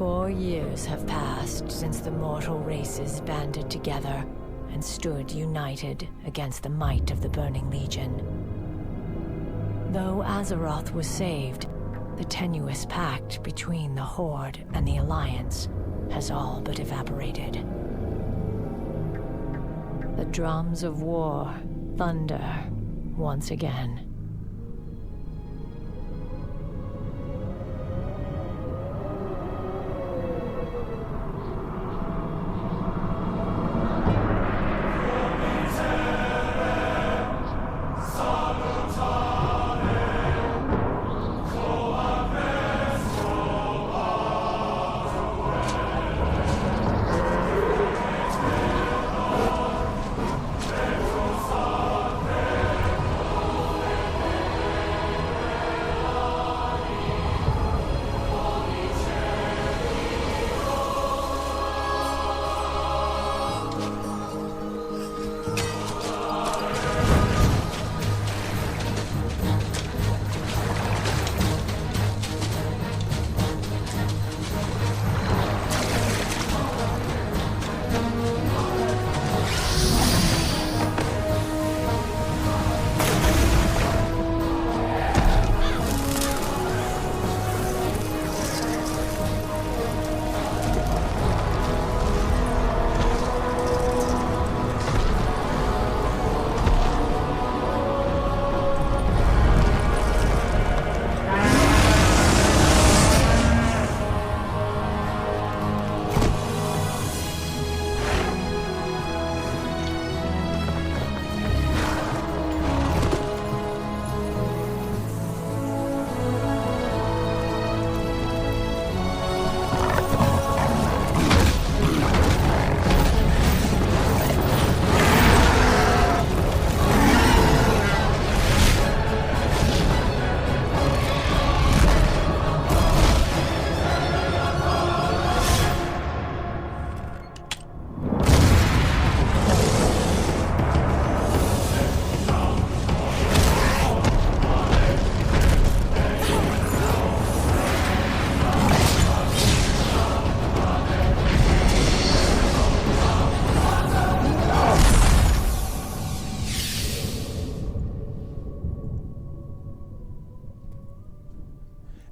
4 years have passed since the mortal races banded together and stood united against the might of the Burning Legion. Though Azeroth was saved, the tenuous pact between the Horde and the Alliance has all but evaporated. The drums of war thunder once again.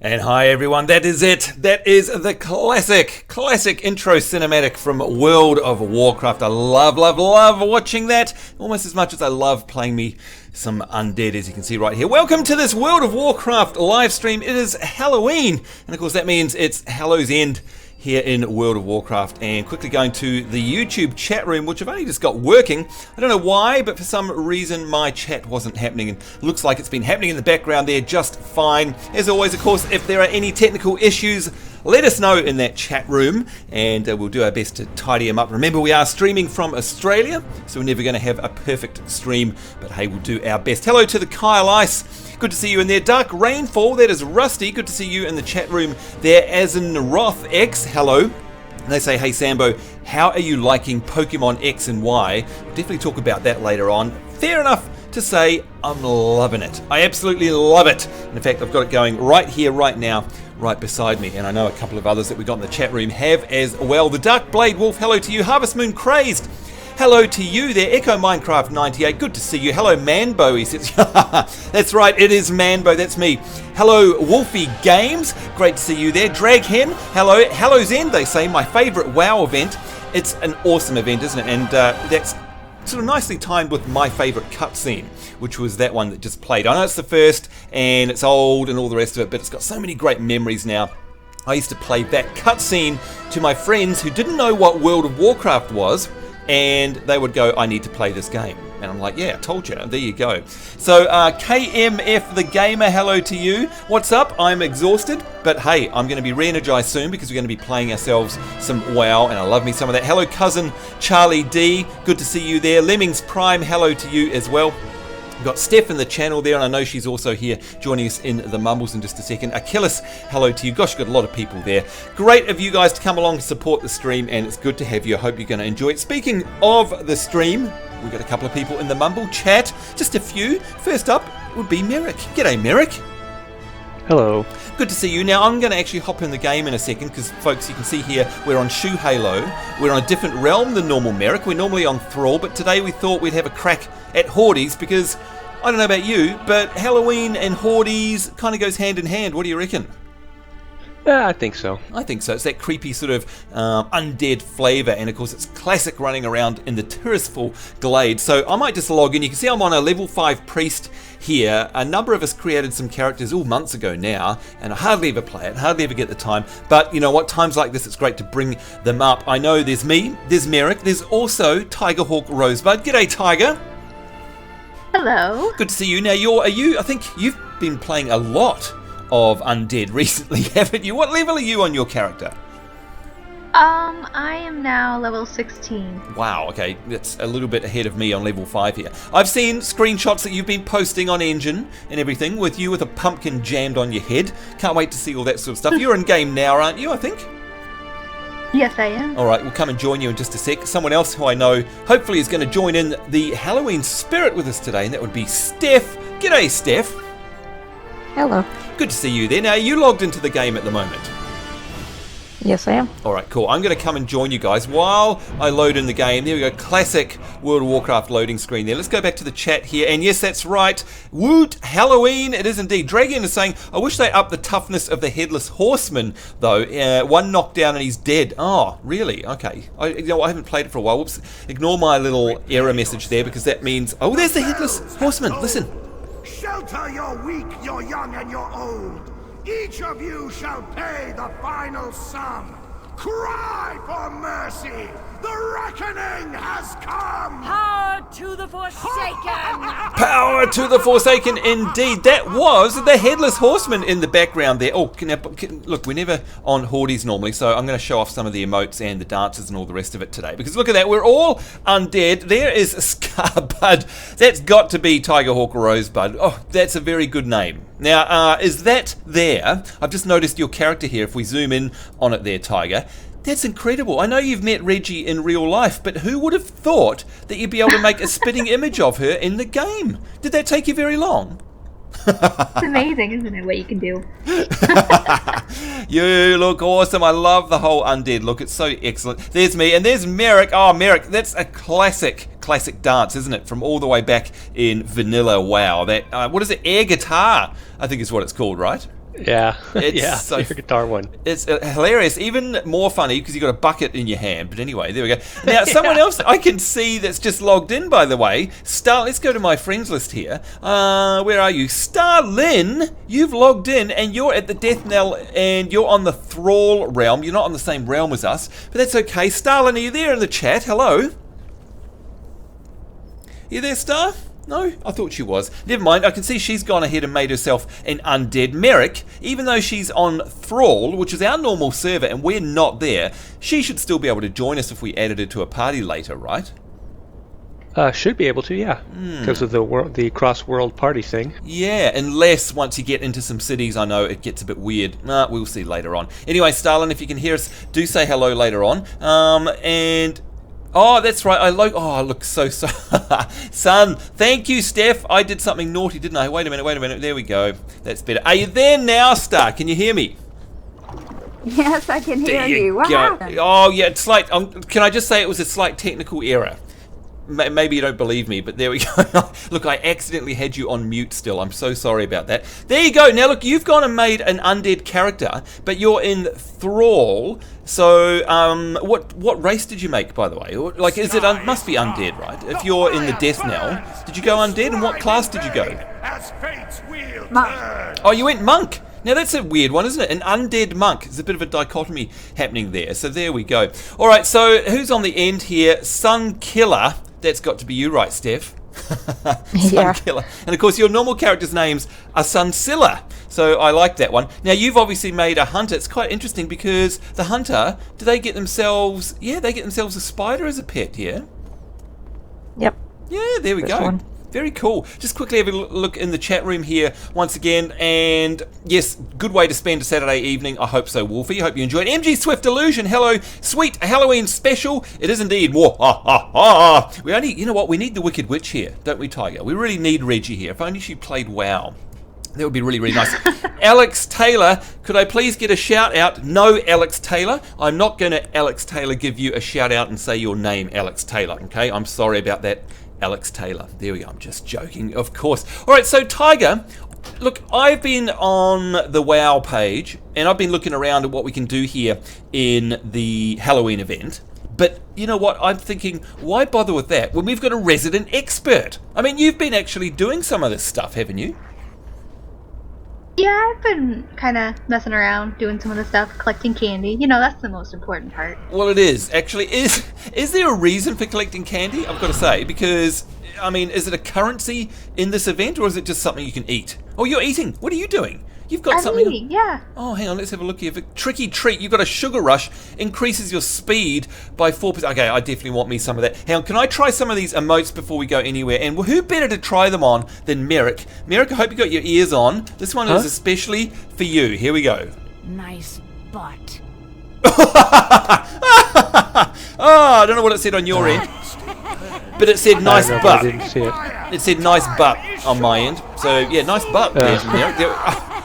And hi everyone, that is it. That is the classic intro cinematic from World of Warcraft. I love watching that almost as much as I love playing me some Undead, as you can see right here. Welcome to this World of Warcraft live stream. It is Halloween, and of course that means it's Hallow's End here in World of Warcraft. And quickly going to the YouTube chat room, which I've only just got working. I don't know why, but for some reason my chat wasn't happening, and looks like it's been happening in the background there just fine. As always, of course, if there are any technical issues, let us know in that chat room, and we'll do our best to tidy them up. Remember, we are streaming from Australia, so we're never going to have a perfect stream, but hey, we'll do our best. Hello to the Kyle Ice. Good to see you in there. Dark Rainfall, that is Rusty. Good to see you in the chat room there. As in Roth X, hello. And they say, hey Sambo, how are you liking Pokemon X and Y? We'll definitely talk about that later on. Fair enough to say, I'm loving it. I absolutely love it. And in fact, I've got it going right here, right now, right beside me. And I know a couple of others that we got in the chat room have as well. The Dark Blade Wolf, hello to you. Harvest Moon Crazed, hello to you there. Echo Minecraft 98, good to see you. Hello Manbo, he says. That's right, it is Manbo, that's me. Hello Wolfie Games, great to see you there. Drag Hen, hello. Hallow's End, they say, my favourite WoW event. It's an awesome event, isn't it? And that's sort of nicely timed with my favourite cutscene, which was that one that just played. I know it's the first, and it's old and all the rest of it, but it's got so many great memories now. I used to play that cutscene to my friends who didn't know what World of Warcraft was, and they would go, I need to play this game. And I'm like, yeah, I told you. There you go. So KMF the Gamer, hello to you. What's up? I'm exhausted, but hey, I'm going to be re-energized soon because we're going to be playing ourselves some WoW, and I love me some of that. Hello, cousin Charlie D. Good to see you there. Lemmings Prime, hello to you as well. We've got Steph in the channel there, and I know she's also here joining us in the mumbles in just a second. Achilles, hello to you. Gosh, we've got a lot of people there. Great of you guys to come along and support the stream, and it's good to have you. I hope you're going to enjoy it. Speaking of the stream, we've got a couple of people in the mumble chat. Just a few. First up would be Merrick. G'day, Merrick. Hello. Good to see you. Now, I'm going to actually hop in the game in a second because, folks, you can see here we're on Shoe Hallow. We're on a different realm than normal Merrick. We're normally on Thrall, but today we thought we'd have a crack at Hordes because, I don't know about you, but Halloween and Hordes kind of goes hand in hand. What do you reckon? I think so. I think so. It's that creepy sort of undead flavour, and of course it's classic running around in the Tirisful Glade. So I might just log in. You can see I'm on a level 5 priest here. A number of us created some characters months ago now, and I hardly ever play it, hardly ever get the time. But you know what, times like this it's great to bring them up. I know there's me, there's Merrick, there's also Tigerhawk Rosebud. G'day, Tiger. Hello. Good to see you. Now I think you've been playing a lot of Undead recently, haven't you? What level are you on your character? I am now level 16. Wow, okay, that's a little bit ahead of me on level 5 here. I've seen screenshots that you've been posting on Engine and everything with you with a pumpkin jammed on your head. Can't wait to see all that sort of stuff. You're in game now, aren't you, I think? Yes, I am. Alright, we'll come and join you in just a sec. Someone else who I know hopefully is going to join in the Halloween spirit with us today, and that would be Steph. G'day, Steph. Hello. Good to see you there. Now, are you logged into the game at the moment? Yes, I am. Alright, cool. I'm going to come and join you guys while I load in the game. There we go. Classic World of Warcraft loading screen there. Let's go back to the chat here. And yes, that's right. Woot! Halloween! It is indeed. Dragon is saying, I wish they upped the toughness of the Headless Horseman, though. One knockdown and he's dead. Oh, really? Okay. I haven't played it for a while. Whoops. Ignore my little error message there because that means... Oh, there's the Headless Horseman. Listen. Shelter your weak, your young, and your old. Each of you shall pay the final sum. Cry for mercy. The reckoning has come. Power to the Forsaken! Power to the Forsaken, indeed. That was the Headless Horseman in the background there. Oh, look, we're never on Hordes normally, so I'm going to show off some of the emotes and the dances and all the rest of it today. Because look at that, we're all undead. There is Scarbud. That's got to be Tigerhawk Rosebud. Oh, that's a very good name. Now, is that there? I've just noticed your character here. If we zoom in on it there, Tiger. That's incredible. I know you've met Reggie in real life, but who would have thought that you'd be able to make a spitting image of her in the game? Did that take you very long? It's amazing, isn't it, what you can do? You look awesome. I love the whole undead look. It's so excellent. There's me, and there's Merrick. Oh, Merrick, that's a classic dance, isn't it? From all the way back in vanilla. Wow. That what is it? Air guitar, I think is what it's called, right? Yeah, It's so your guitar one. It's hilarious, even more funny because you've got a bucket in your hand. But anyway, there we go. Now, someone else I can see that's just logged in, by the way. Let's go to my friends list here. Where are you? Starlin, you've logged in and you're at the Death Knell and you're on the Thrall realm. You're not on the same realm as us, but that's okay. Starlin, are you there in the chat? Hello? You there, Star? No? I thought she was. Never mind, I can see she's gone ahead and made herself an undead. Merrick, even though she's on Thrall, which is our normal server, and we're not there, she should still be able to join us if we added her to a party later, right? Should be able to, yeah. Because of the cross-world party thing. Yeah, unless once you get into some cities, I know it gets a bit weird. We'll see later on. Anyway, Starlin, if you can hear us, do say hello later on. And... Oh, that's right. I look so son. Thank you, Steph. I did something naughty, didn't I? Wait a minute. There we go. That's better. Are you there now, Star? Can you hear me? Yes, I can hear you. What Go. happened? Oh, yeah. It's like. Can I just say it was a slight technical error? Maybe you don't believe me, but there we go. Look, I accidentally had you on mute still. I'm so sorry about that. There you go. Now, look, you've gone and made an undead character, but you're in Thrall. So, what race did you make, by the way? Like, is it must be undead, right? If you're in the Death Knell, did you go undead? And what class did you go? Monk. Oh, you went monk. Now that's a weird one, isn't it? An undead monk. There's a bit of a dichotomy happening there. So there we go. All right, so who's on the end here? Sun Killer. That's got to be you, right, Steph? Yeah. Sun Killer. And of course, your normal characters' names are Sunsilla. So I like that one. Now, you've obviously made a hunter. It's quite interesting because the hunter, do they get themselves... Yeah, they get themselves a spider as a pet, yeah? Yep. Yeah, there we go. One. Very cool. Just quickly have a look in the chat room here once again. And yes, good way to spend a Saturday evening. I hope so, Wolfie. I hope you enjoyed. MG Swift Illusion. Hello. Sweet Halloween special. It is indeed. We only, you know what? We need the Wicked Witch here, don't we, Tiger? We really need Reggie here. If only she played WoW. That would be really, really nice. Alex Taylor, could I please get a shout out? No, Alex Taylor. I'm not going to, Alex Taylor, give you a shout out and say your name, Alex Taylor. Okay, I'm sorry about that, Alex Taylor. There we go. I'm just joking, of course. All right, so Tiger, look, I've been on the WoW page and I've been looking around at what we can do here in the Halloween event. But you know what? I'm thinking, why bother with that when we've got a resident expert? I mean, you've been actually doing some of this stuff, haven't you? Yeah, I've been kind of messing around, doing some of the stuff, collecting candy. You know, that's the most important part. Well, it is. Actually, is there a reason for collecting candy? I've got to say, because, I mean, is it a currency in this event, or is it just something you can eat? Oh, you're eating. What are you doing? You've got something. Eating, yeah. Oh, hang on. Let's have a look here. For tricky treat, you've got a sugar rush. Increases your speed by 4%. Okay, I definitely want me some of that. Hang on. Can I try some of these emotes before we go anywhere? And who better to try them on than Merrick? Merrick, I hope you got your ears on. This one is especially for you. Here we go. Nice butt. Oh, I don't know what it said on your end, but it said nice butt. I didn't see it. It said nice butt on my end. So yeah, nice butt.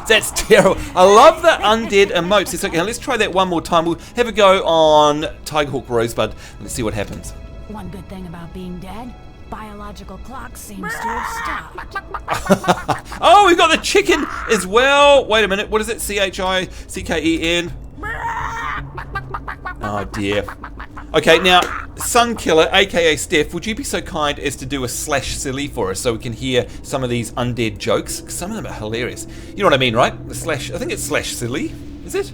That's terrible. I love the undead emotes. It's okay. Now let's try that one more time. We'll have a go on Tigerhawk Rosebud. Let's see what happens. One good thing about being dead, biological clock seems to have stopped. Oh, we've got the chicken as well. Wait a minute. What is it? CHICKEN. Oh dear. Okay, now, Sunkiller, aka Steph, would you be so kind as to do a slash silly for us so we can hear some of these undead jokes? 'Cause some of them are hilarious. You know what I mean, right? The slash, I think it's slash silly. Is it?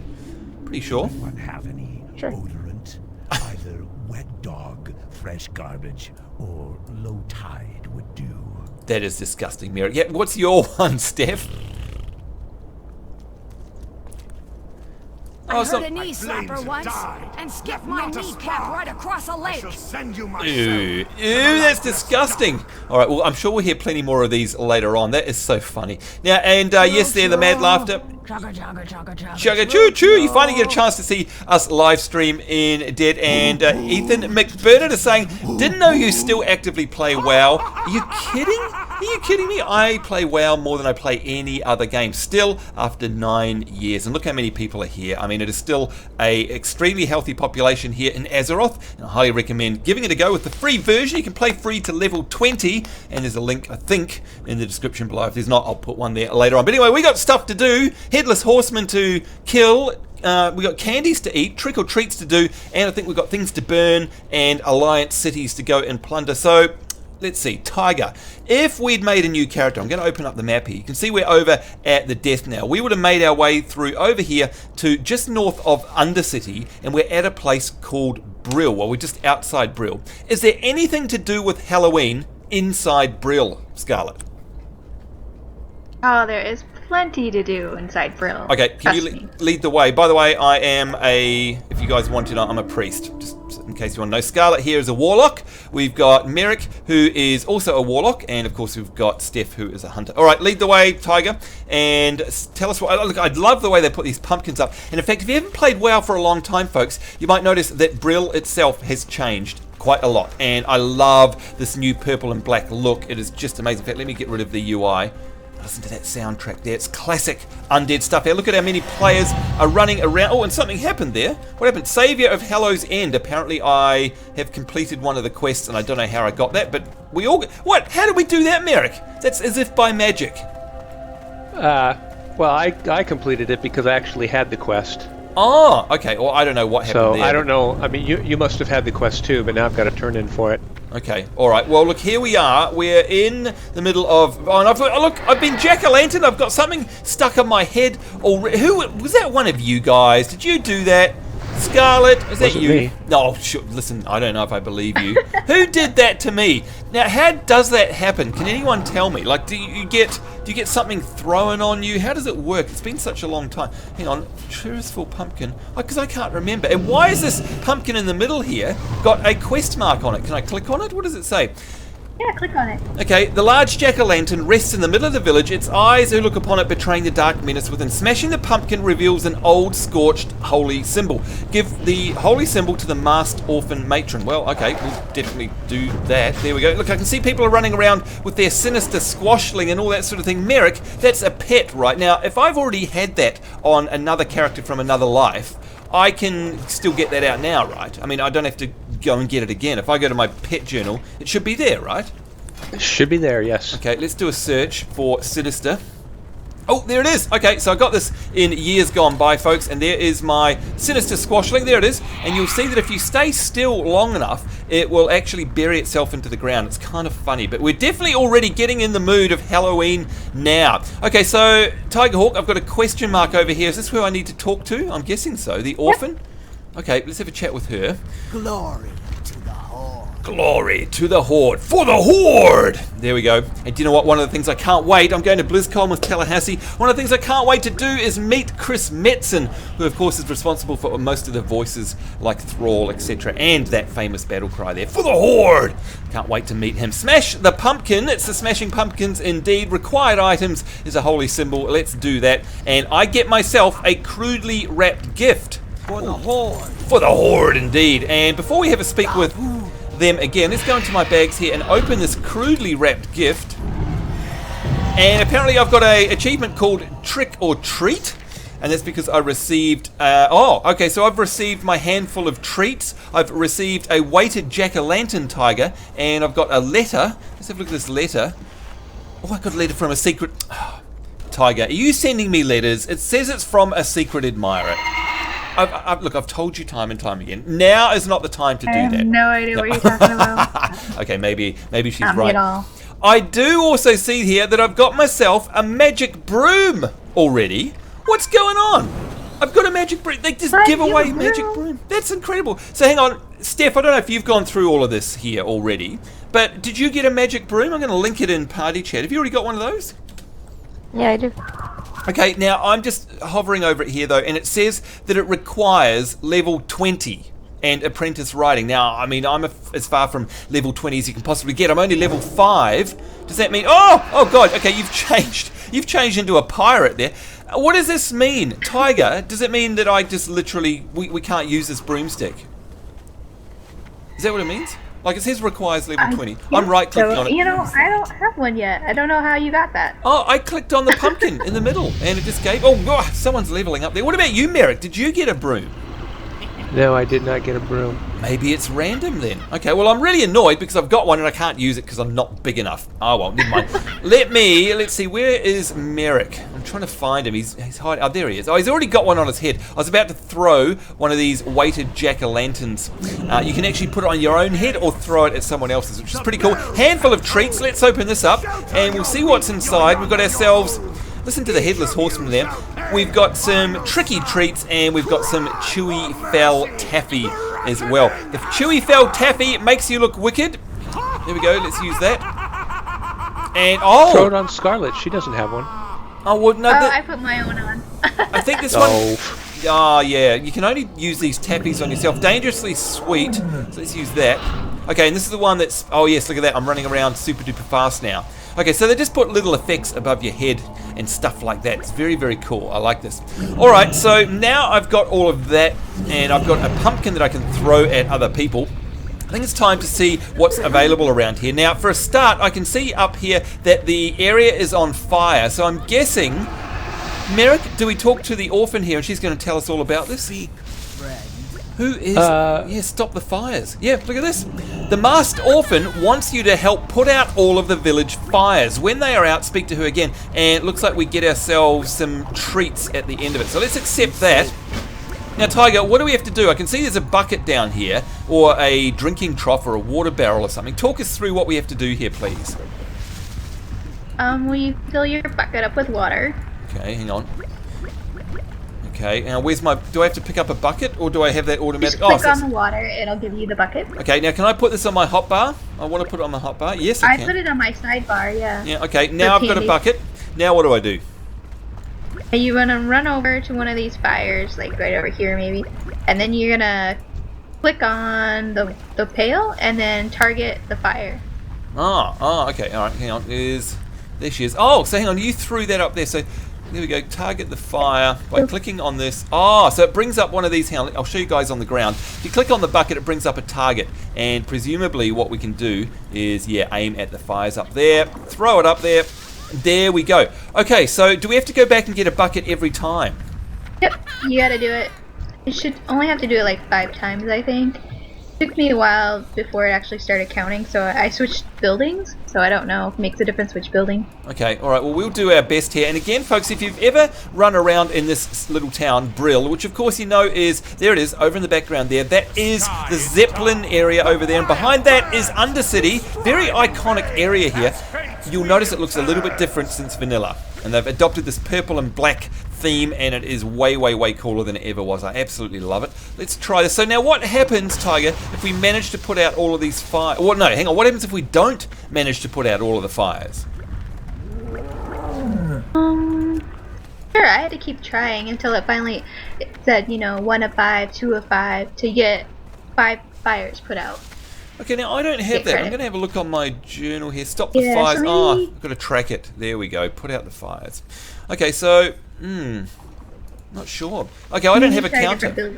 Pretty sure. Anyone have any odorant? Either wet dog, fresh garbage, or low tide would do. That is disgusting, Merrick. Yeah, what's your one, Steph? I heard a knee slapper once and skipped my kneecap right across a lake. Ew, that's disgusting. All right, well, I'm sure we'll hear plenty more of these later on. That is so funny. Now, and yes, there, the mad laughter. Chugga choo choo. You finally get a chance to see us live stream in Dead. And Ethan McBurnett is saying, didn't know you still actively play WoW. Are you kidding? Are you kidding me? I play WoW more than I play any other game. Still, after 9 years. And look how many people are here. I mean, it is still a extremely healthy population here in Azeroth. And I highly recommend giving it a go with the free version. You can play free to level 20. And there's a link, I think, in the description below. If there's not, I'll put one there later on. But anyway, we got stuff to do. Headless horseman to kill. We got candies to eat, trick or treats to do, and I think we've got things to burn and alliance cities to go and plunder. So let's see, Tiger. If we'd made a new character, I'm going to open up the map here. You can see we're over at the death now. We would have made our way through over here to just north of Undercity, and we're at a place called Brill. Well, we're just outside Brill. Is there anything to do with Halloween inside Brill, Scarlet? Oh, there is plenty to do inside Brill. Okay, can you lead the way? By the way, I am if you guys want to know, I'm a priest, just in case you want to know. Scarlet here is a warlock. We've got Merrick, who is also a warlock, and of course we've got Steph, who is a hunter. All right, lead the way, Tiger, and tell us what. Look, I love the way they put these pumpkins up. And in fact, if you haven't played WoW for a long time, folks, you might notice that Brill itself has changed quite a lot, and I love this new purple and black look. It is just amazing. In fact, let me get rid of the UI. Listen to that soundtrack there. It's classic Undead stuff here. Look at how many players are running around. Oh, and something happened there. What happened? Savior of Hallow's End. Apparently I have completed one of the quests, and I don't know how I got that, but we all... What? How did we do that, Merrick? That's as if by magic. Well, I completed it because I actually had the quest. Oh, okay. Well, I don't know what happened there. So, I don't know. I mean, you must have had the quest too, but now I've got to turn in for it. Okay, alright. Well, look, here we are. We're in the middle of... Oh, and I've been Jack-o'-lantern. I've got something stuck on my head already. Who... Was that one of you guys? Did you do that? Scarlet, is that you? Me. No, sure, listen, I don't know if I believe you. Who did that to me? Now, how does that happen? Can anyone tell me? Like, do you get something thrown on you? How does it work? It's been such a long time. Hang on, Cheerful Pumpkin. Because I can't remember. And why is this pumpkin in the middle here got a quest mark on it? Can I click on it? What does it say? Yeah, click on it. Okay, the large jack-o'-lantern rests in the middle of the village, its eyes who look upon it betraying the dark menace within. Smashing the pumpkin reveals an old, scorched, holy symbol. Give the holy symbol to the masked orphan matron. Well, okay, we'll definitely do that. There we go. Look, I can see people are running around with their sinister squashling and all that sort of thing. Merrick, that's a pet, right? Now, if I've already had that on another character from another life, I can still get that out now, right? I mean, I don't have to go and get it again. If I go to my pet journal, it should be there, right? It should be there, yes. Okay, let's do a search for Sinister. Oh, there it is. Okay, so I got this in years gone by, folks, and there is my Sinister Squashling. There it is. And you'll see that if you stay still long enough, it will actually bury itself into the ground. It's kind of funny, but we're definitely already getting in the mood of Halloween now. Okay, so Tiger Hawk, I've got a question mark over here. Is this who I need to talk to? I'm guessing so. The orphan? Okay, let's have a chat with her. Glory to the Horde. Glory to the Horde. For the Horde! There we go. And do you know what? One of the things I can't wait, I'm going to BlizzCon with Tallahassee. One of the things I can't wait to do is meet Chris Metzen, who of course is responsible for most of the voices like Thrall, etc. And that famous battle cry there. For the Horde! Can't wait to meet him. Smash the pumpkin. It's the smashing pumpkins indeed. Required items is a holy symbol. Let's do that. And I get myself a crudely wrapped gift. For the Horde. For the Horde, indeed. And before we have a speak with them again, let's go into my bags here and open this crudely wrapped gift. And apparently I've got an achievement called Trick or Treat. And that's because I received... so I've received my handful of treats. I've received a weighted jack-o'-lantern tiger. And I've got a letter. Let's have a look at this letter. Oh, I got a letter from a secret... Tiger, are you sending me letters? It says it's from a secret admirer. Look, I've told you time and time again. Now is not the time to do that. I have no idea what you're talking about. Okay, maybe she's Not right. at all. I do also see here that I've got myself a magic broom already. What's going on? I've got a magic broom. They just give away magic broom. That's incredible. So hang on, Steph, I don't know if you've gone through all of this here already, but did you get a magic broom? I'm going to link it in party chat. Have you already got one of those? Yeah, I do. Okay, now I'm just hovering over it here though, and it says that it requires level 20 and apprentice riding. Now, I mean, I'm as far from level 20 as you can possibly get. I'm only level 5. Does that mean... Oh God, okay, you've changed into a pirate there. What does this mean? Tiger, does it mean that I just literally... We can't use this broomstick? Is that what it means? Like, it says requires level 20. I'm right-clicking on it. You know, I don't have one yet. I don't know how you got that. Oh, I clicked on the pumpkin in the middle, and it just gave... Oh, God, someone's leveling up there. What about you, Merrick? Did you get a broom? No, I did not get a broom. Maybe it's random then. Okay, well, I'm really annoyed because I've got one and I can't use it because I'm not big enough. Oh, well, never mind. Let's see, where is Merrick? I'm trying to find him. He's hiding. Oh, there he is. Oh, he's already got one on his head. I was about to throw one of these weighted jack-o'-lanterns. You can actually put it on your own head or throw it at someone else's, which is pretty cool. Handful of treats. Let's open this up and we'll see what's inside. We've got ourselves... Listen to the Headless horseman there. We've got some tricky treats and we've got some chewy fell taffy as well. If chewy fell taffy makes you look wicked, there we go, let's use that. And throw it on Scarlet, she doesn't have one. Oh, well, no. I put my own on. I think this one... Oh, yeah, you can only use these tappies on yourself. Dangerously sweet, so let's use that. Okay, and this is the one that's... Oh, yes, look at that, I'm running around super duper fast now. Okay, so they just put little effects above your head and stuff like that. It's very, very cool. I like this. Alright, so now I've got all of that, and I've got a pumpkin that I can throw at other people. I think it's time to see what's available around here. Now, for a start, I can see up here that the area is on fire, so I'm guessing... Merrick, do we talk to the orphan here, and she's going to tell us all about this? Who is... yeah, stop the fires. Yeah, look at this. The masked orphan wants you to help put out all of the village fires. When they are out, speak to her again. And it looks like we get ourselves some treats at the end of it. So let's accept that. Now, Tiger, what do we have to do? I can see there's a bucket down here, or a drinking trough, or a water barrel or something. Talk us through what we have to do here, please. Will you fill your bucket up with water? Okay, hang on. Okay, now where's my... Do I have to pick up a bucket, or do I have that automatic... Just click on the water, it'll give you the bucket. Okay, now can I put this on my hotbar? I want to put it on my hotbar. Yes, I can. I put it on my sidebar, yeah. Yeah, okay, now I've got a bucket. Now what do I do? You're gonna run over to one of these fires, like right over here maybe, and then you're gonna click on the pail and then target the fire. Okay, alright, hang on. There she is. Oh, so hang on, you threw that up there. So there we go. Target the fire by clicking on this. So it brings up one of these. I'll show you guys on the ground. If you click on the bucket, it brings up a target. And presumably what we can do is, aim at the fires up there. Throw it up there. There we go. Okay, so do we have to go back and get a bucket every time? Yep, you gotta do it. You should only have to do it like 5 times, I think. It took me a while before it actually started counting, so I switched buildings, so I don't know if it makes a difference which building. Okay, alright, well we'll do our best here. And again, folks, if you've ever run around in this little town, Brill, which of course you know is, there it is, over in the background there, that is the Zeppelin area over there, and behind that is Undercity, very iconic area here. You'll notice it looks a little bit different since vanilla, and they've adopted this purple and black theme, and it is way, way, way cooler than it ever was. I absolutely love it. Let's try this. So now what happens, Tiger, if we manage to put out all of these fires? Well, no, hang on. What happens if we don't manage to put out all of the fires? Sure, I had to keep trying until it finally said, 1 of 5, 2 of 5, to get 5 fires put out. Okay, now I don't have that. I'm going to have a look on my journal here. Stop the fires. I've got to track it. There we go. Put out the fires. Okay, so, not sure. Okay, I don't have a counter.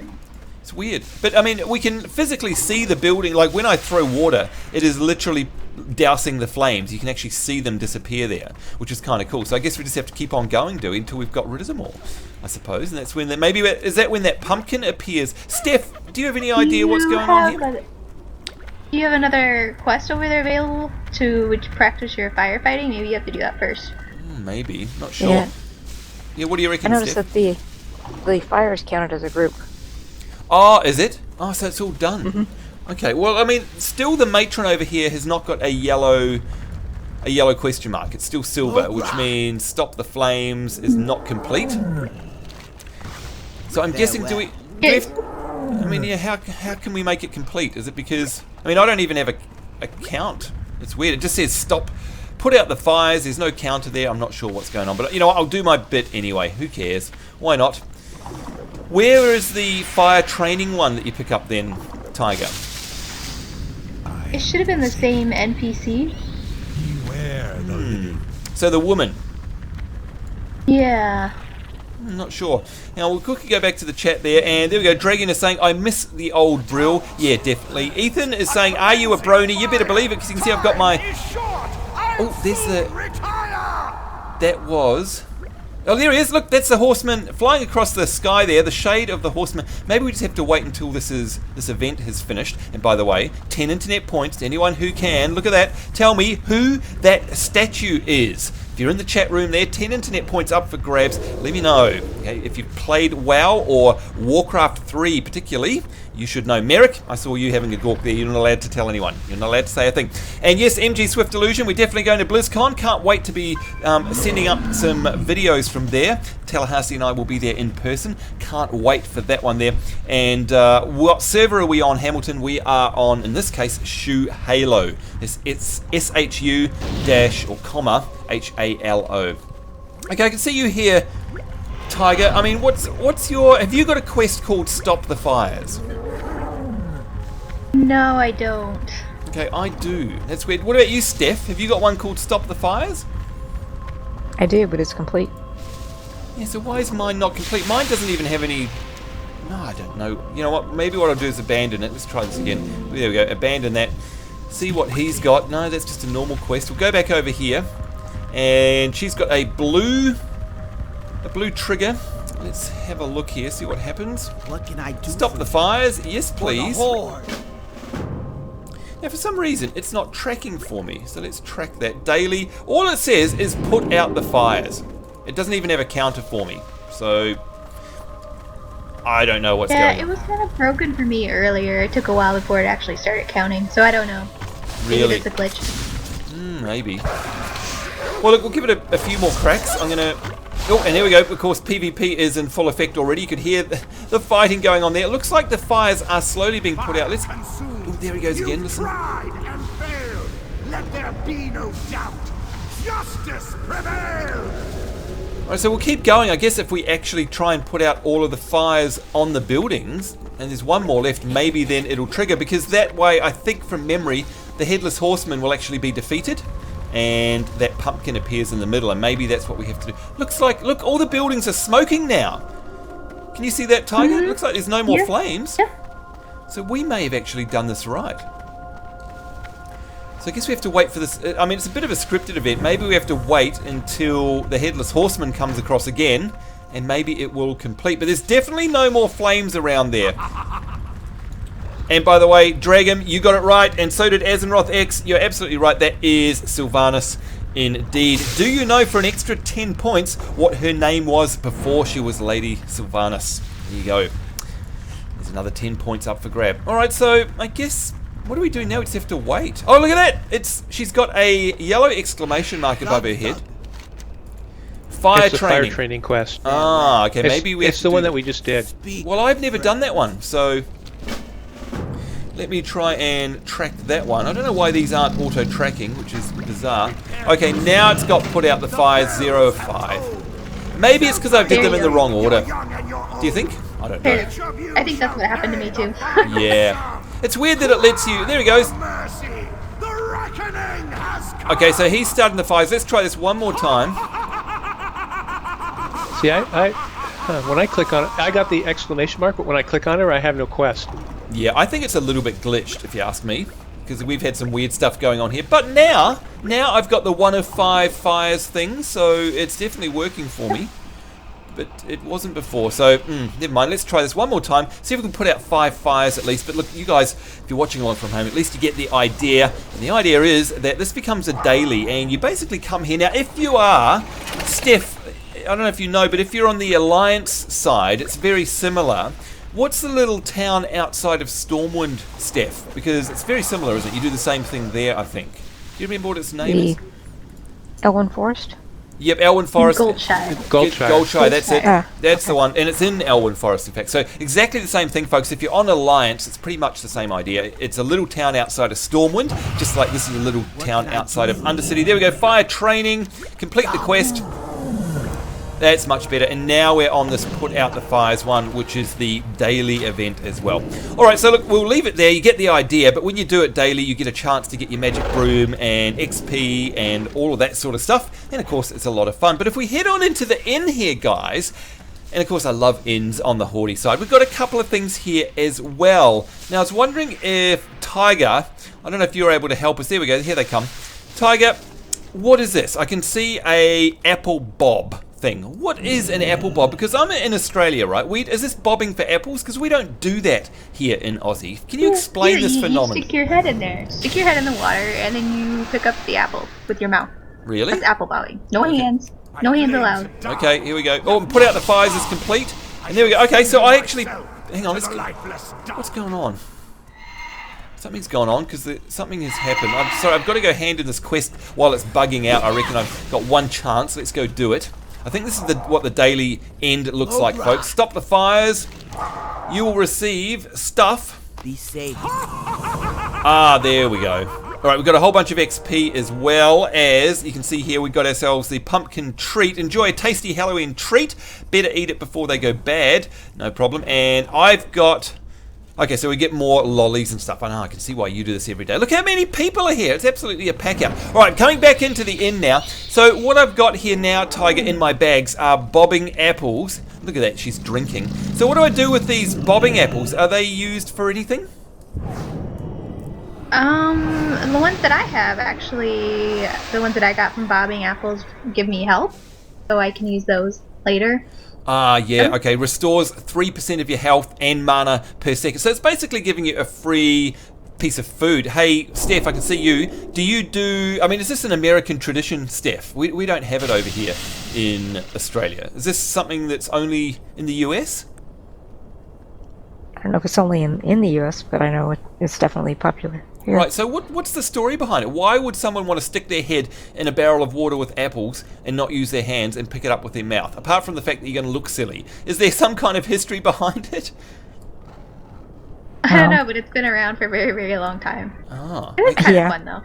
It's weird. But, I mean, we can physically see the building. Like, when I throw water, it is literally dousing the flames. You can actually see them disappear there, which is kind of cool. So I guess we just have to keep on going, until we've got rid of them all, I suppose. And that's when, is that when that pumpkin appears? Steph, do you have any idea what's going on here? Do you have another quest over there available to practice your firefighting? Maybe you have to do that first. Maybe. Not sure. Yeah, what do you reckon, I noticed Steph? that the fires counted as a group. Oh, is it? Oh, so it's all done. Okay, well, I mean, still the matron over here has not got a yellow question mark. It's still silver, which means stop the flames is not complete. So I'm guessing, do we have, I mean, how can we make it complete? Is it because, I mean, I don't even have a count. It's weird. It just says stop, put out the fires. There's no counter there. I'm not sure what's going on. But, you know what? I'll do my bit anyway. Who cares? Why not? Where is the fire training one that you pick up then, Tiger? It should have been the same NPC. So the woman. Yeah. I'm not sure. Now we'll quickly go back to the chat there, and there we go. Dragon is saying, I miss the old Brill. Yeah, definitely. Ethan is saying, are you a brony? You better believe it, because you can see I've got my... Oh, there's the... That was... Oh, there he is. Look, that's the horseman flying across the sky there, the shade of the horseman. Maybe we just have to wait until this event has finished. And by the way, 10 internet points to anyone who can. Look at that. Tell me who that statue is. If you're in the chat room there, 10 internet points up for grabs. Let me know. Okay, if you've played WoW or Warcraft 3 particularly, you should know. Merrick, I saw you having a gawk there. You're not allowed to tell anyone. You're not allowed to say a thing. And yes, MG Swift Illusion, we're definitely going to BlizzCon. Can't wait to be sending up some videos from there. Tallahassee and I will be there in person. Can't wait for that one there. And what server are we on, Hamilton? We are on, in this case, Shu Hallow. It's SHU dash or comma HALO. Okay, I can see you here, Tiger. I mean, what's your... Have you got a quest called Stop the Fires? No, I don't. Okay, I do. That's weird. What about you, Steph? Have you got one called Stop the Fires? I do, but it's complete. Yeah, so why is mine not complete? Mine doesn't even have any... No, I don't know. You know what? Maybe what I'll do is abandon it. Let's try this again. There we go. Abandon that. See what he's got. No, that's just a normal quest. We'll go back over here. And she's got a blue trigger. Let's have a look here. See what happens. What can I do? Stop the fires. Yes, please. Now, for some reason, it's not tracking for me. So let's track that daily. All it says is put out the fires. It doesn't even have a counter for me. So I don't know what's going on. Yeah, it was kind of broken for me earlier. It took a while before it actually started counting, so I don't know. Really? Maybe it's a glitch. Maybe. Well, look, we'll give it a few more cracks. I'm going to... Oh, and there we go. Of course, PvP is in full effect already. You could hear the fighting going on there. It looks like the fires are slowly being put out. Let's... Oh, there he goes again. Listen. Tried and failed. Let there be no doubt. Justice prevailed. Alright, so we'll keep going. I guess if we actually try and put out all of the fires on the buildings, and there's one more left, maybe then it'll trigger, because that way, I think from memory, the Headless Horseman will actually be defeated, and that pumpkin appears in the middle, and maybe that's what we have to do. Look, all the buildings are smoking now. Can you see that, Tiger? It looks like there's no more flames. Yeah. So we may have actually done this right. So I guess we have to wait for this. I mean, it's a bit of a scripted event. Maybe we have to wait until the Headless Horseman comes across again, and maybe it will complete. But there's definitely no more flames around there. And by the way, Dragon, you got it right, and so did Azenroth X. You're absolutely right. That is Sylvanas indeed. Do you know, for an extra 10 points, what her name was before she was Lady Sylvanas? There you go. There's another 10 points up for grab. All right, so I guess... what do we do now? We just have to wait. Oh, look at that! She's got a yellow exclamation mark above her head. Fire It's the training. fire training quest. Ah, okay. Maybe we have It's to the do one that we just did. Well, I've never done that one, so let me try and track that one. I don't know why these aren't auto-tracking, which is bizarre. Okay, now it's got put out the fires 0 of 5. Maybe it's because I did them in the wrong order. Do you think? I don't know. I think that's what happened to me too. Yeah. It's weird that it lets you... there he goes. Okay, so he's starting the fires. Let's try this one more time. See, when I click on it, I got the exclamation mark, but when I click on it, I have no quest. Yeah, I think it's a little bit glitched, if you ask me, because we've had some weird stuff going on here. But now I've got the 1 of 5 fires thing, so it's definitely working for me. But it wasn't before, so never mind. Let's try this one more time. See if we can put out 5 fires at least. But look, you guys, if you're watching along from home, at least you get the idea. And the idea is that this becomes a daily, and you basically come here. Now, if you are, Steph, I don't know if you know, but if you're on the Alliance side, it's very similar. What's the little town outside of Stormwind, Steph? Because it's very similar, isn't it? You do the same thing there, I think. Do you remember what its name is? Elwyn Forest? Yep, Elwyn Forest. Goldshire. Goldshire, that's it. Ah, That's the one, and it's in Elwyn Forest, in fact. So exactly the same thing, folks. If you're on Alliance, it's pretty much the same idea. It's a little town outside of Stormwind, just like this is a little town outside of Undercity. There we go, fire training, complete the quest. That's much better, and now we're on this put out the fires one, which is the daily event as well. Alright, so look, we'll leave it there. You get the idea, but when you do it daily, you get a chance to get your magic broom and XP and all of that sort of stuff, and of course it's a lot of fun. But if we head on into the inn here, guys, and of course I love inns on the Horde side, we've got a couple of things here as well. Now I was wondering if Tiger, I don't know if you're able to help us. There we go, here they come. Tiger, what is this? I can see a apple bob thing. What is an apple bob? Because I'm in Australia, right? Is this bobbing for apples? Because we don't do that here in Aussie. Can you explain this phenomenon? You stick your head in there. Stick your head in the water, and then you pick up the apple with your mouth. Really? That's apple bobbing. No hands. No hands allowed. Okay, here we go. Oh, and put out the fires is complete. And there we go. Okay, so I actually... hang on, what's going on? Something's gone on, because something has happened. I'm sorry, I've got to go hand in this quest while it's bugging out. I reckon I've got one chance. Let's go do it. I think this is what the daily end looks like, folks. Stop the fires. You will receive stuff. Be safe. Ah, there we go. Alright, we've got a whole bunch of XP as well as, you can see here, we've got ourselves the pumpkin treat. Enjoy a tasty Halloween treat. Better eat it before they go bad. No problem. And I've got... okay, so we get more lollies and stuff. I know, I can see why you do this every day. Look how many people are here. It's absolutely a pack out. All right, coming back into the inn now. So what I've got here now, Tiger, in my bags are bobbing apples. Look at that, she's drinking. So what do I do with these bobbing apples? Are they used for anything? The ones that I have, actually, the ones that I got from bobbing apples give me health, so I can use those later. Ah, yeah, okay. Restores 3% of your health and mana per second. So it's basically giving you a free piece of food. Hey, Steph, I can see you. Do you do... I mean, is this an American tradition, Steph? We don't have it over here in Australia. Is this something that's only in the US? I don't know if it's only in the US, but I know it's definitely popular here. Right, so what's the story behind it? Why would someone want to stick their head in a barrel of water with apples and not use their hands and pick it up with their mouth? Apart from the fact that you're going to look silly. Is there some kind of history behind it? I don't know, but it's been around for a very, very long time. Ah. It was kind of fun, though.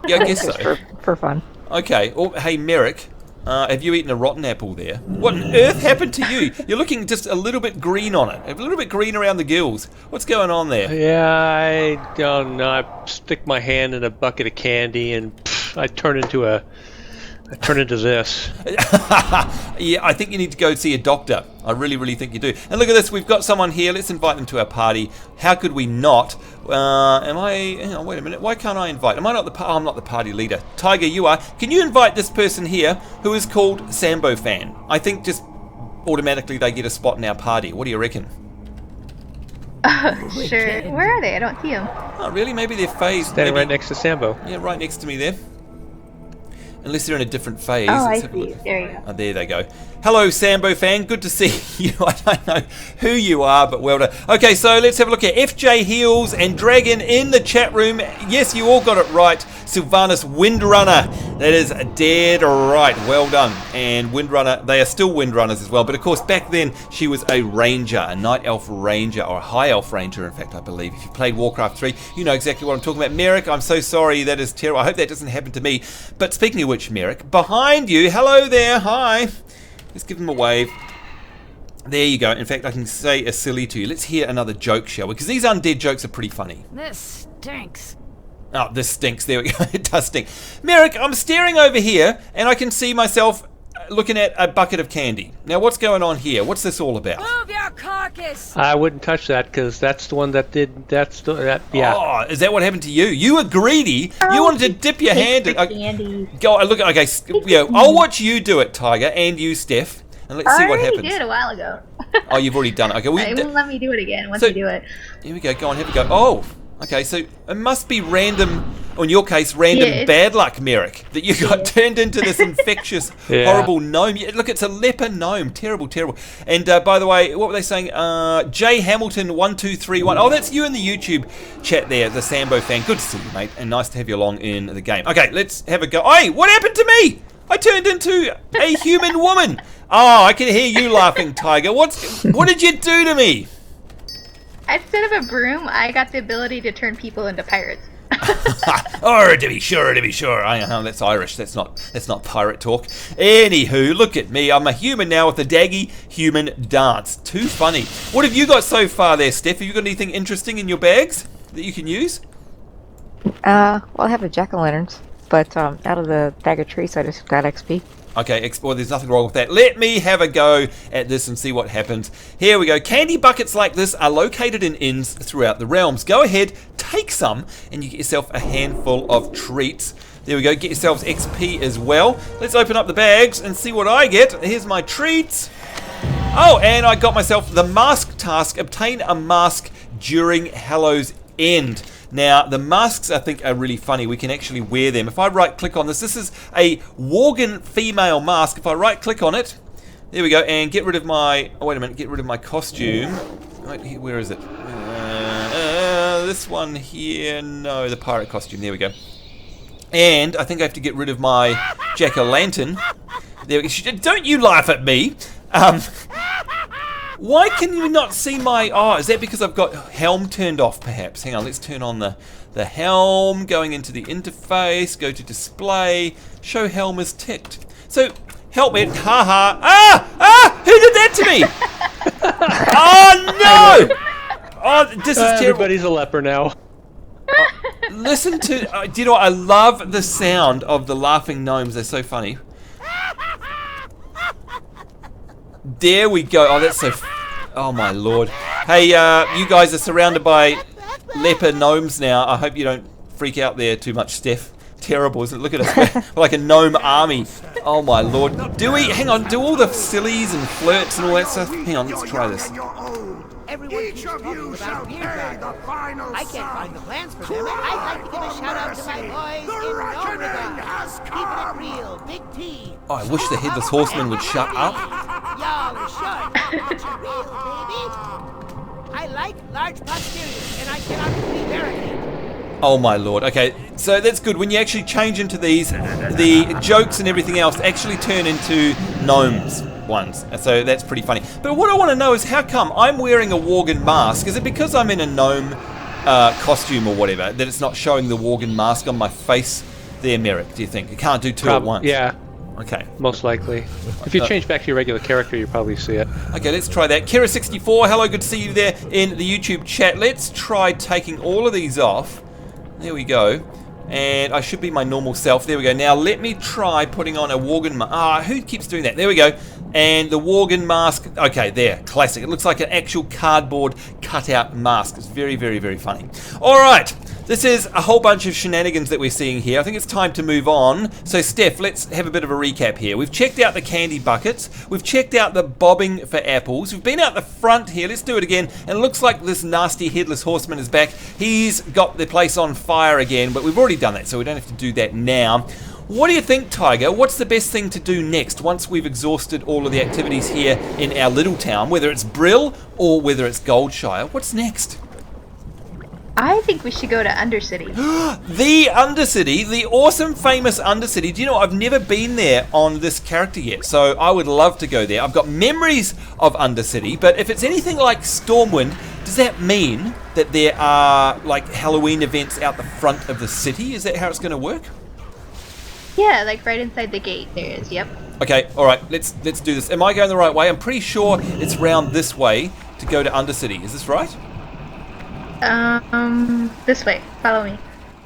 Yeah, I guess so. For fun. Okay. Oh, hey, Merrick. Have you eaten a rotten apple there? What on earth happened to you? You're looking just a little bit green on it. A little bit green around the gills. What's going on there? Yeah, I don't know. I stick my hand in a bucket of candy and I turn into this. Yeah, I think you need to go see a doctor. I really, really think you do. And look at this. We've got someone here. Let's invite them to our party. How could we not? Hang on, wait a minute. Why can't I invite? Am I not the? I'm not the party leader. Tiger, you are. Can you invite this person here who is called Sambonz? I think just automatically they get a spot in our party. What do you reckon? Sure. Where are they? I don't see them. Oh, really? Maybe they're phased. Standing Maybe. right next to Sambo. Yeah, right next to me there. Unless they're in a different phase. Oh, I Let's have a see. look. There you go. Oh, there they go. Hello, Sambo fan. Good to see you. I don't know who you are, but well done. Okay, so let's have a look at FJ Heels and Dragon in the chat room. Yes, you all got it right. Sylvanas Windrunner. That is dead right. Well done. And Windrunner, they are still Windrunners as well. But of course, back then, she was a ranger, a night elf ranger, or a high elf ranger, in fact, I believe. If you played Warcraft 3, you know exactly what I'm talking about. Merrick, I'm so sorry. That is terrible. I hope that doesn't happen to me. But speaking of which, Merrick, behind you, hello there. Hi. Let's give them a wave. There you go. In fact, I can say a silly to you. Let's hear another joke, shall we? Because these undead jokes are pretty funny. This stinks. Oh, this stinks. There we go. It does stink. Merrick, I'm staring over here, and I can see myself looking at a bucket of candy. Now, what's going on here? What's this all about? Move your carcass. I wouldn't touch that because that's the one that did. Yeah. Oh, is that what happened to you? You were greedy. You wanted to dip your hand in. Candy. Go. Look. Okay. Yeah. I'll watch you do it, Tiger, and you, Steph, and let's see what I happens. already did a while ago. Oh, you've already done it. Okay. It won't let me do it again once So- you do it. Here we go. Go on. Have a go. Oh. Okay. So it must be random. Or in your case, random Yeah, bad luck, Merrick, that you got turned into this infectious, Yeah. horrible gnome. Look, it's a leper gnome. Terrible, terrible. And by the way, what were they saying? J Hamilton 1231. Oh, that's you in the YouTube chat there, the Sambo fan. Good to see you, mate, and nice to have you along in the game. Okay, let's have a go. Hey, what happened to me? I turned into a human woman. Oh, I can hear you laughing, Tiger. What did you do to me? Instead of a broom, I got the ability to turn people into pirates. Oh, to be sure. I know that's Irish. That's not pirate talk. Anywho, look at me. I'm a human now with a daggy human dance. Too funny. What have you got so far there, Steph? Have you got anything interesting in your bags that you can use? Well, I have the jack-o'-lanterns, but out of the bag of trees, I just got XP. Okay, well, there's nothing wrong with that. Let me have a go at this and see what happens. Here we go. Candy buckets like this are located in inns throughout the realms. Go ahead, take some, and you get yourself a handful of treats. There we go. Get yourselves XP as well. Let's open up the bags and see what I get. Here's my treats. Oh, and I got myself the mask task. Obtain a mask during Hallow's end. Now, the masks, I think, are really funny. We can actually wear them. If I right-click on this, this is a Worgen female mask. If I right-click on it, there we go, and get rid of my... Oh, wait a minute. Get rid of my costume. Wait, where is it? This one here. No, the pirate costume. There we go. And I think I have to get rid of my jack-o'-lantern. There we go. Don't you laugh at me. Why can you not see my... Oh, is that because I've got helm turned off, perhaps? Hang on, let's turn on the helm, going into the interface, go to display, show helm is ticked. So, help me, haha. Who did that to me? Oh, no! Oh, this is terrible. Everybody's a leper now. Listen to... do you know what? I love the sound of the laughing gnomes. They're so funny. There we go. Oh, that's so... Oh, my lord. Hey, you guys are surrounded by leper gnomes now. I hope you don't freak out there too much, Steph. Terrible, isn't it? Look at us. We're like a gnome army. Oh, my lord. Do we... Hang on. Do all the sillies and flirts and all that stuff? Hang on. Let's try this. Everyone Each of you shall pay the final I can't find the plans for them. I'd like to give a shout out to my boys in Norway. Keeping it real, Big T. Oh, I wish the Headless Horseman would shut up. Y'all are short. Keep it real, baby. I like large posteriors, and I cannot be barricaded. Oh my lord. Okay, so that's good. When you actually change into these, the jokes and everything else actually turn into gnomes ones. So that's pretty funny. But what I want to know is how come I'm wearing a Worgen mask? Is it because I'm in a gnome costume or whatever that it's not showing the Worgen mask on my face there, Merrick, do you think? You can't do two at once. Yeah. Okay. Most likely. If you change back to your regular character, you probably see it. Okay, let's try that. Kira64, hello, good to see you there in the YouTube chat. Let's try taking all of these off. There we go. And I should be my normal self. There we go. Now let me try putting on a Worgen mask. Who keeps doing that? There we go. And the Worgen mask. Okay, there. Classic. It looks like an actual cardboard cutout mask. It's very, very, very funny. All right. This is a whole bunch of shenanigans that we're seeing here. I think it's time to move on. So, Steph, let's have a bit of a recap here. We've checked out the candy buckets. We've checked out the bobbing for apples. We've been out the front here. Let's do it again. And it looks like this nasty Headless horseman is back. He's got the place on fire again, but we've already done that, so we don't have to do that now. What do you think, Tiger? What's the best thing to do next once we've exhausted all of the activities here in our little town, whether it's Brill or whether it's Goldshire? What's next? I think we should go to Undercity. The Undercity, the awesome, famous Undercity. Do you know, I've never been there on this character yet, so I would love to go there. I've got memories of Undercity, but if it's anything like Stormwind, does that mean that there are like Halloween events out the front of the city? Is that how it's going to work? Yeah, like right inside the gate there is, yep. Okay, alright, let's do this. Am I going the right way? I'm pretty sure it's round this way to go to Undercity. Is this right? This way. Follow me.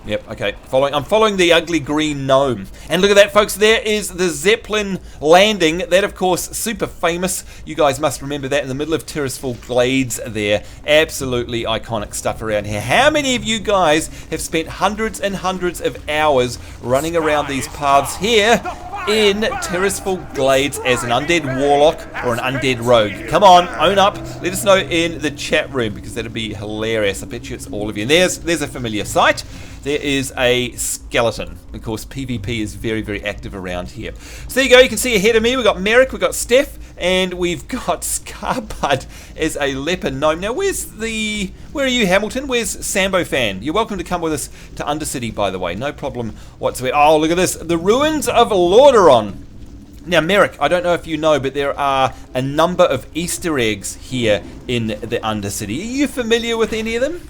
Yep, okay. I'm following the ugly green gnome. And look at that, folks. There is the Zeppelin landing. That, of course, super famous. You guys must remember that in the middle of Tirisful Glades there. Absolutely iconic stuff around here. How many of you guys have spent hundreds and hundreds of hours running around these paths here in Tirisful Glades as an undead warlock or an undead rogue? Come on, own up. Let us know in the chat room, because that'd be hilarious. I bet you it's all of you. And there's a familiar sight. There is a skeleton. Of course, PvP is very, very active around here. So there you go. You can see ahead of me, we've got Merrick, we've got Steph, and we've got Scarbud as a leper gnome. Now, where are you, Hamilton? Where's Sambo Fan? You're welcome to come with us to Undercity, by the way. No problem whatsoever. Oh, look at this. The ruins of Lordaeron. Now, Merrick, I don't know if you know, but there are a number of Easter eggs here in the Undercity. Are you familiar with any of them?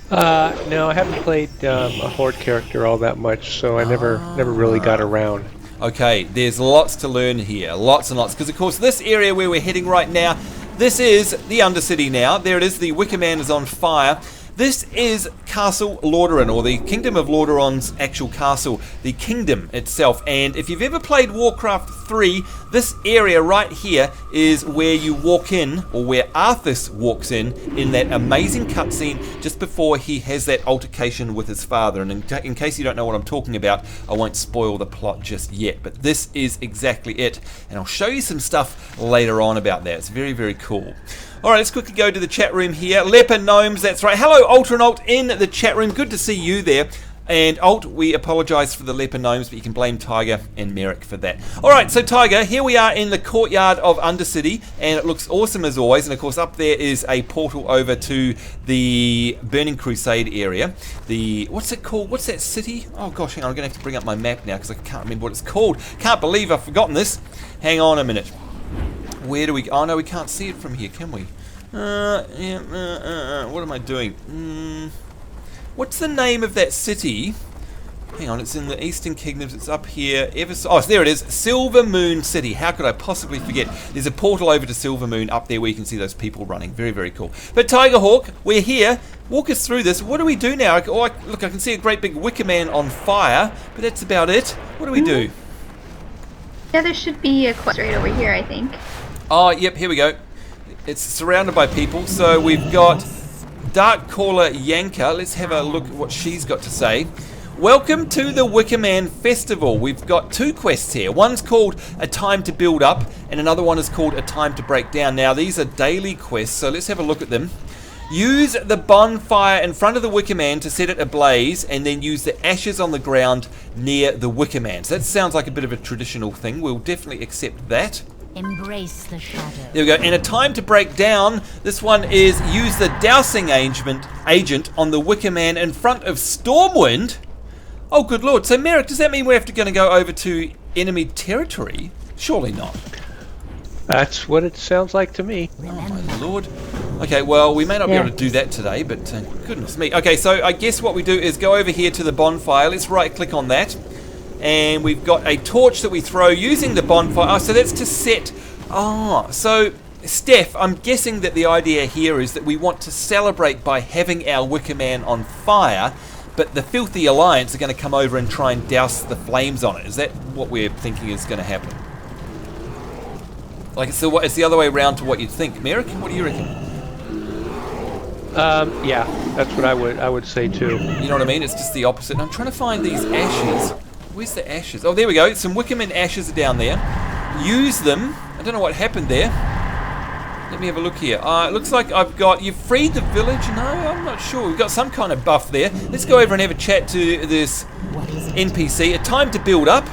No, I haven't played a Horde character all that much, so I never really got around. Okay, there's lots to learn here, lots and lots, because of course this area where we're heading right now, this is the Undercity now. There it is, the Wicker Man is on fire. This is Castle Lordaeron, or the Kingdom of Lordaeron's actual castle, the kingdom itself. And if you've ever played Warcraft 3, this area right here is where you walk in, or where Arthas walks in that amazing cutscene just before he has that altercation with his father. And in case you don't know what I'm talking about, I won't spoil the plot just yet, but this is exactly it. And I'll show you some stuff later on about that. It's very, very cool. Alright, let's quickly go to the chat room here. Leper Gnomes, that's right. Hello, Ultra and Alt in the chat room. Good to see you there. And Alt, we apologise for the Leper Gnomes, but you can blame Tiger and Merrick for that. Alright, so Tiger, here we are in the courtyard of Undercity, and it looks awesome as always. And of course, up there is a portal over to the Burning Crusade area. What's it called? What's that city? Oh gosh, hang on, I'm going to have to bring up my map now because I can't remember what it's called. Can't believe I've forgotten this. Hang on a minute. Where do we... Oh, no, we can't see it from here, can we? What am I doing? What's the name of that city? Hang on, it's in the Eastern Kingdoms. It's up here. Oh, there it is. Silver Moon City. How could I possibly forget? There's a portal over to Silver Moon up there where you can see those people running. Very, very cool. But Tiger Hawk, we're here. Walk us through this. What do we do now? Look, I can see a great big Wicker Man on fire, but that's about it. What do we do? Yeah, there should be a quest right over here, I think. Oh, yep, here we go. It's surrounded by people. So we've got Dark Caller Yanka. Let's have a look at what she's got to say. Welcome to the Wicker Man Festival. We've got two quests here. One's called A Time to Build Up, and another one is called A Time to Break Down. Now, these are daily quests, so let's have a look at them. Use the bonfire in front of the Wicker Man to set it ablaze, and then use the ashes on the ground near the Wicker Man. So that sounds like a bit of a traditional thing. We'll definitely accept that. Embrace the shadow. There we go. And A Time to Break Down. This one is use the dousing agent on the Wicker Man in front of Stormwind. Oh, good lord. So, Merrick, does that mean we're going to go over to enemy territory? Surely not. That's what it sounds like to me. Oh, my lord. Okay, well, we may not be able to do that today, but goodness me. Okay, so I guess what we do is go over here to the bonfire. Let's right-click on that. And we've got a torch that we throw using the bonfire. Oh, so that's to set... Oh, so... Steph, I'm guessing that the idea here is that we want to celebrate by having our Wicker Man on fire, but the Filthy Alliance are going to come over and try and douse the flames on it. Is that what we're thinking is going to happen? Like, so it's the other way around to what you'd think. Merrick, what do you reckon? Yeah, that's what I would say too. You know what I mean? It's just the opposite. And I'm trying to find these ashes. Where's the ashes? Oh, there we go. Some Wickerman ashes are down there. Use them. I don't know what happened there. Let me have a look here. It looks like I've got... You've freed the village? No, I'm not sure. We've got some kind of buff there. Let's go over and have a chat to this NPC. A time to build up.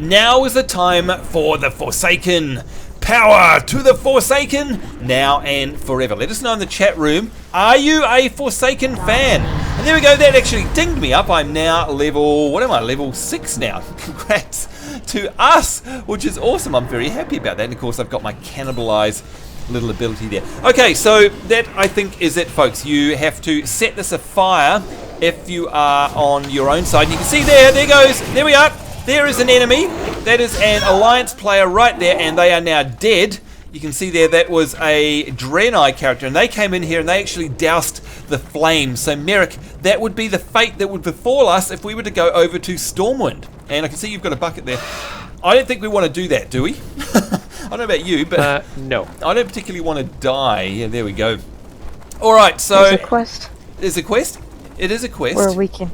Now is the time for the Forsaken. Power to the Forsaken, now and forever. Let us know in the chat room, are you a Forsaken fan? And there we go, that actually dinged me up. I'm now level, what am I, level 6 now. Congrats to us, which is awesome. I'm very happy about that. And of course, I've got my cannibalize little ability there. Okay, so that I think is it, folks. You have to set this afire if you are on your own side. You can see there goes, there we are. There is an enemy. That is an Alliance player right there, and they are now dead. You can see there that was a Draenei character, and they came in here and they actually doused the flames. So Merrick, that would be the fate that would befall us if we were to go over to Stormwind. And I can see you've got a bucket there. I don't think we want to do that, do we? I don't know about you, but no. I don't particularly want to die. Yeah, there we go. All right, so There's a quest. There's a quest? It is a quest. Where we can...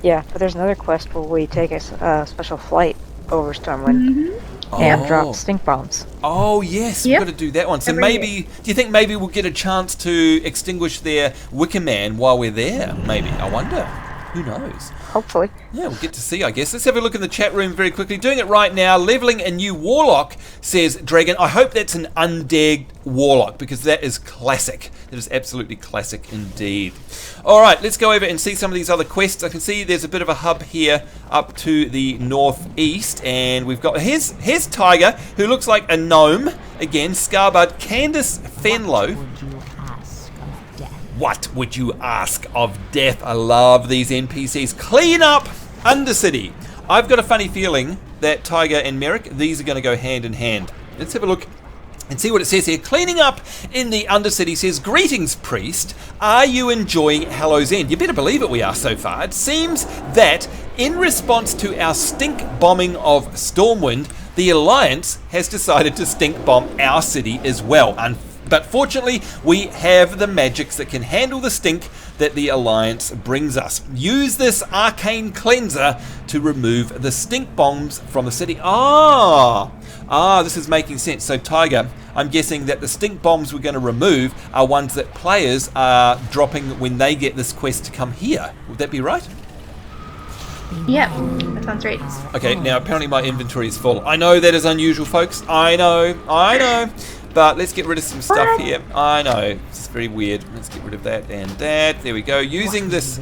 Yeah, but there's another quest where we take a special flight over Stormwind and drop stink bombs. Oh yes, we've got to do that one. So maybe, do you think maybe we'll get a chance to extinguish their Wicker Man while we're there? Maybe, I wonder. Who knows? Hopefully. Yeah, we'll get to see, I guess. Let's have a look in the chat room very quickly. Doing it right now. Leveling a new Warlock, says Dragon. I hope that's an Undead Warlock, because that is classic. That is absolutely classic indeed. All right, let's go over and see some of these other quests. I can see there's a bit of a hub here up to the northeast, and we've got... Here's Tiger, who looks like a gnome. Again, Scarbud. Candace Fenlow. What would you ask of death? I love these NPCs. Clean up Undercity. I've got a funny feeling that Tiger and Merrick, these are going to go hand in hand. Let's have a look and see what it says here. Cleaning up in the Undercity says, greetings, priest. Are you enjoying Hallow's End? You better believe it, we are so far. It seems that in response to our stink bombing of Stormwind, the Alliance has decided to stink bomb our city as well. But fortunately, we have the magics that can handle the stink that the Alliance brings us. Use this arcane cleanser to remove the stink bombs from the city. This is making sense. So Tiger, I'm guessing that the stink bombs we're going to remove are ones that players are dropping when they get this quest to come here. Would that be right? Yep, that sounds right. Okay, now apparently my inventory is full. I know that is unusual, folks. I know. But let's get rid of some stuff here. I know, it's very weird. Let's get rid of that and that. There we go. Using this...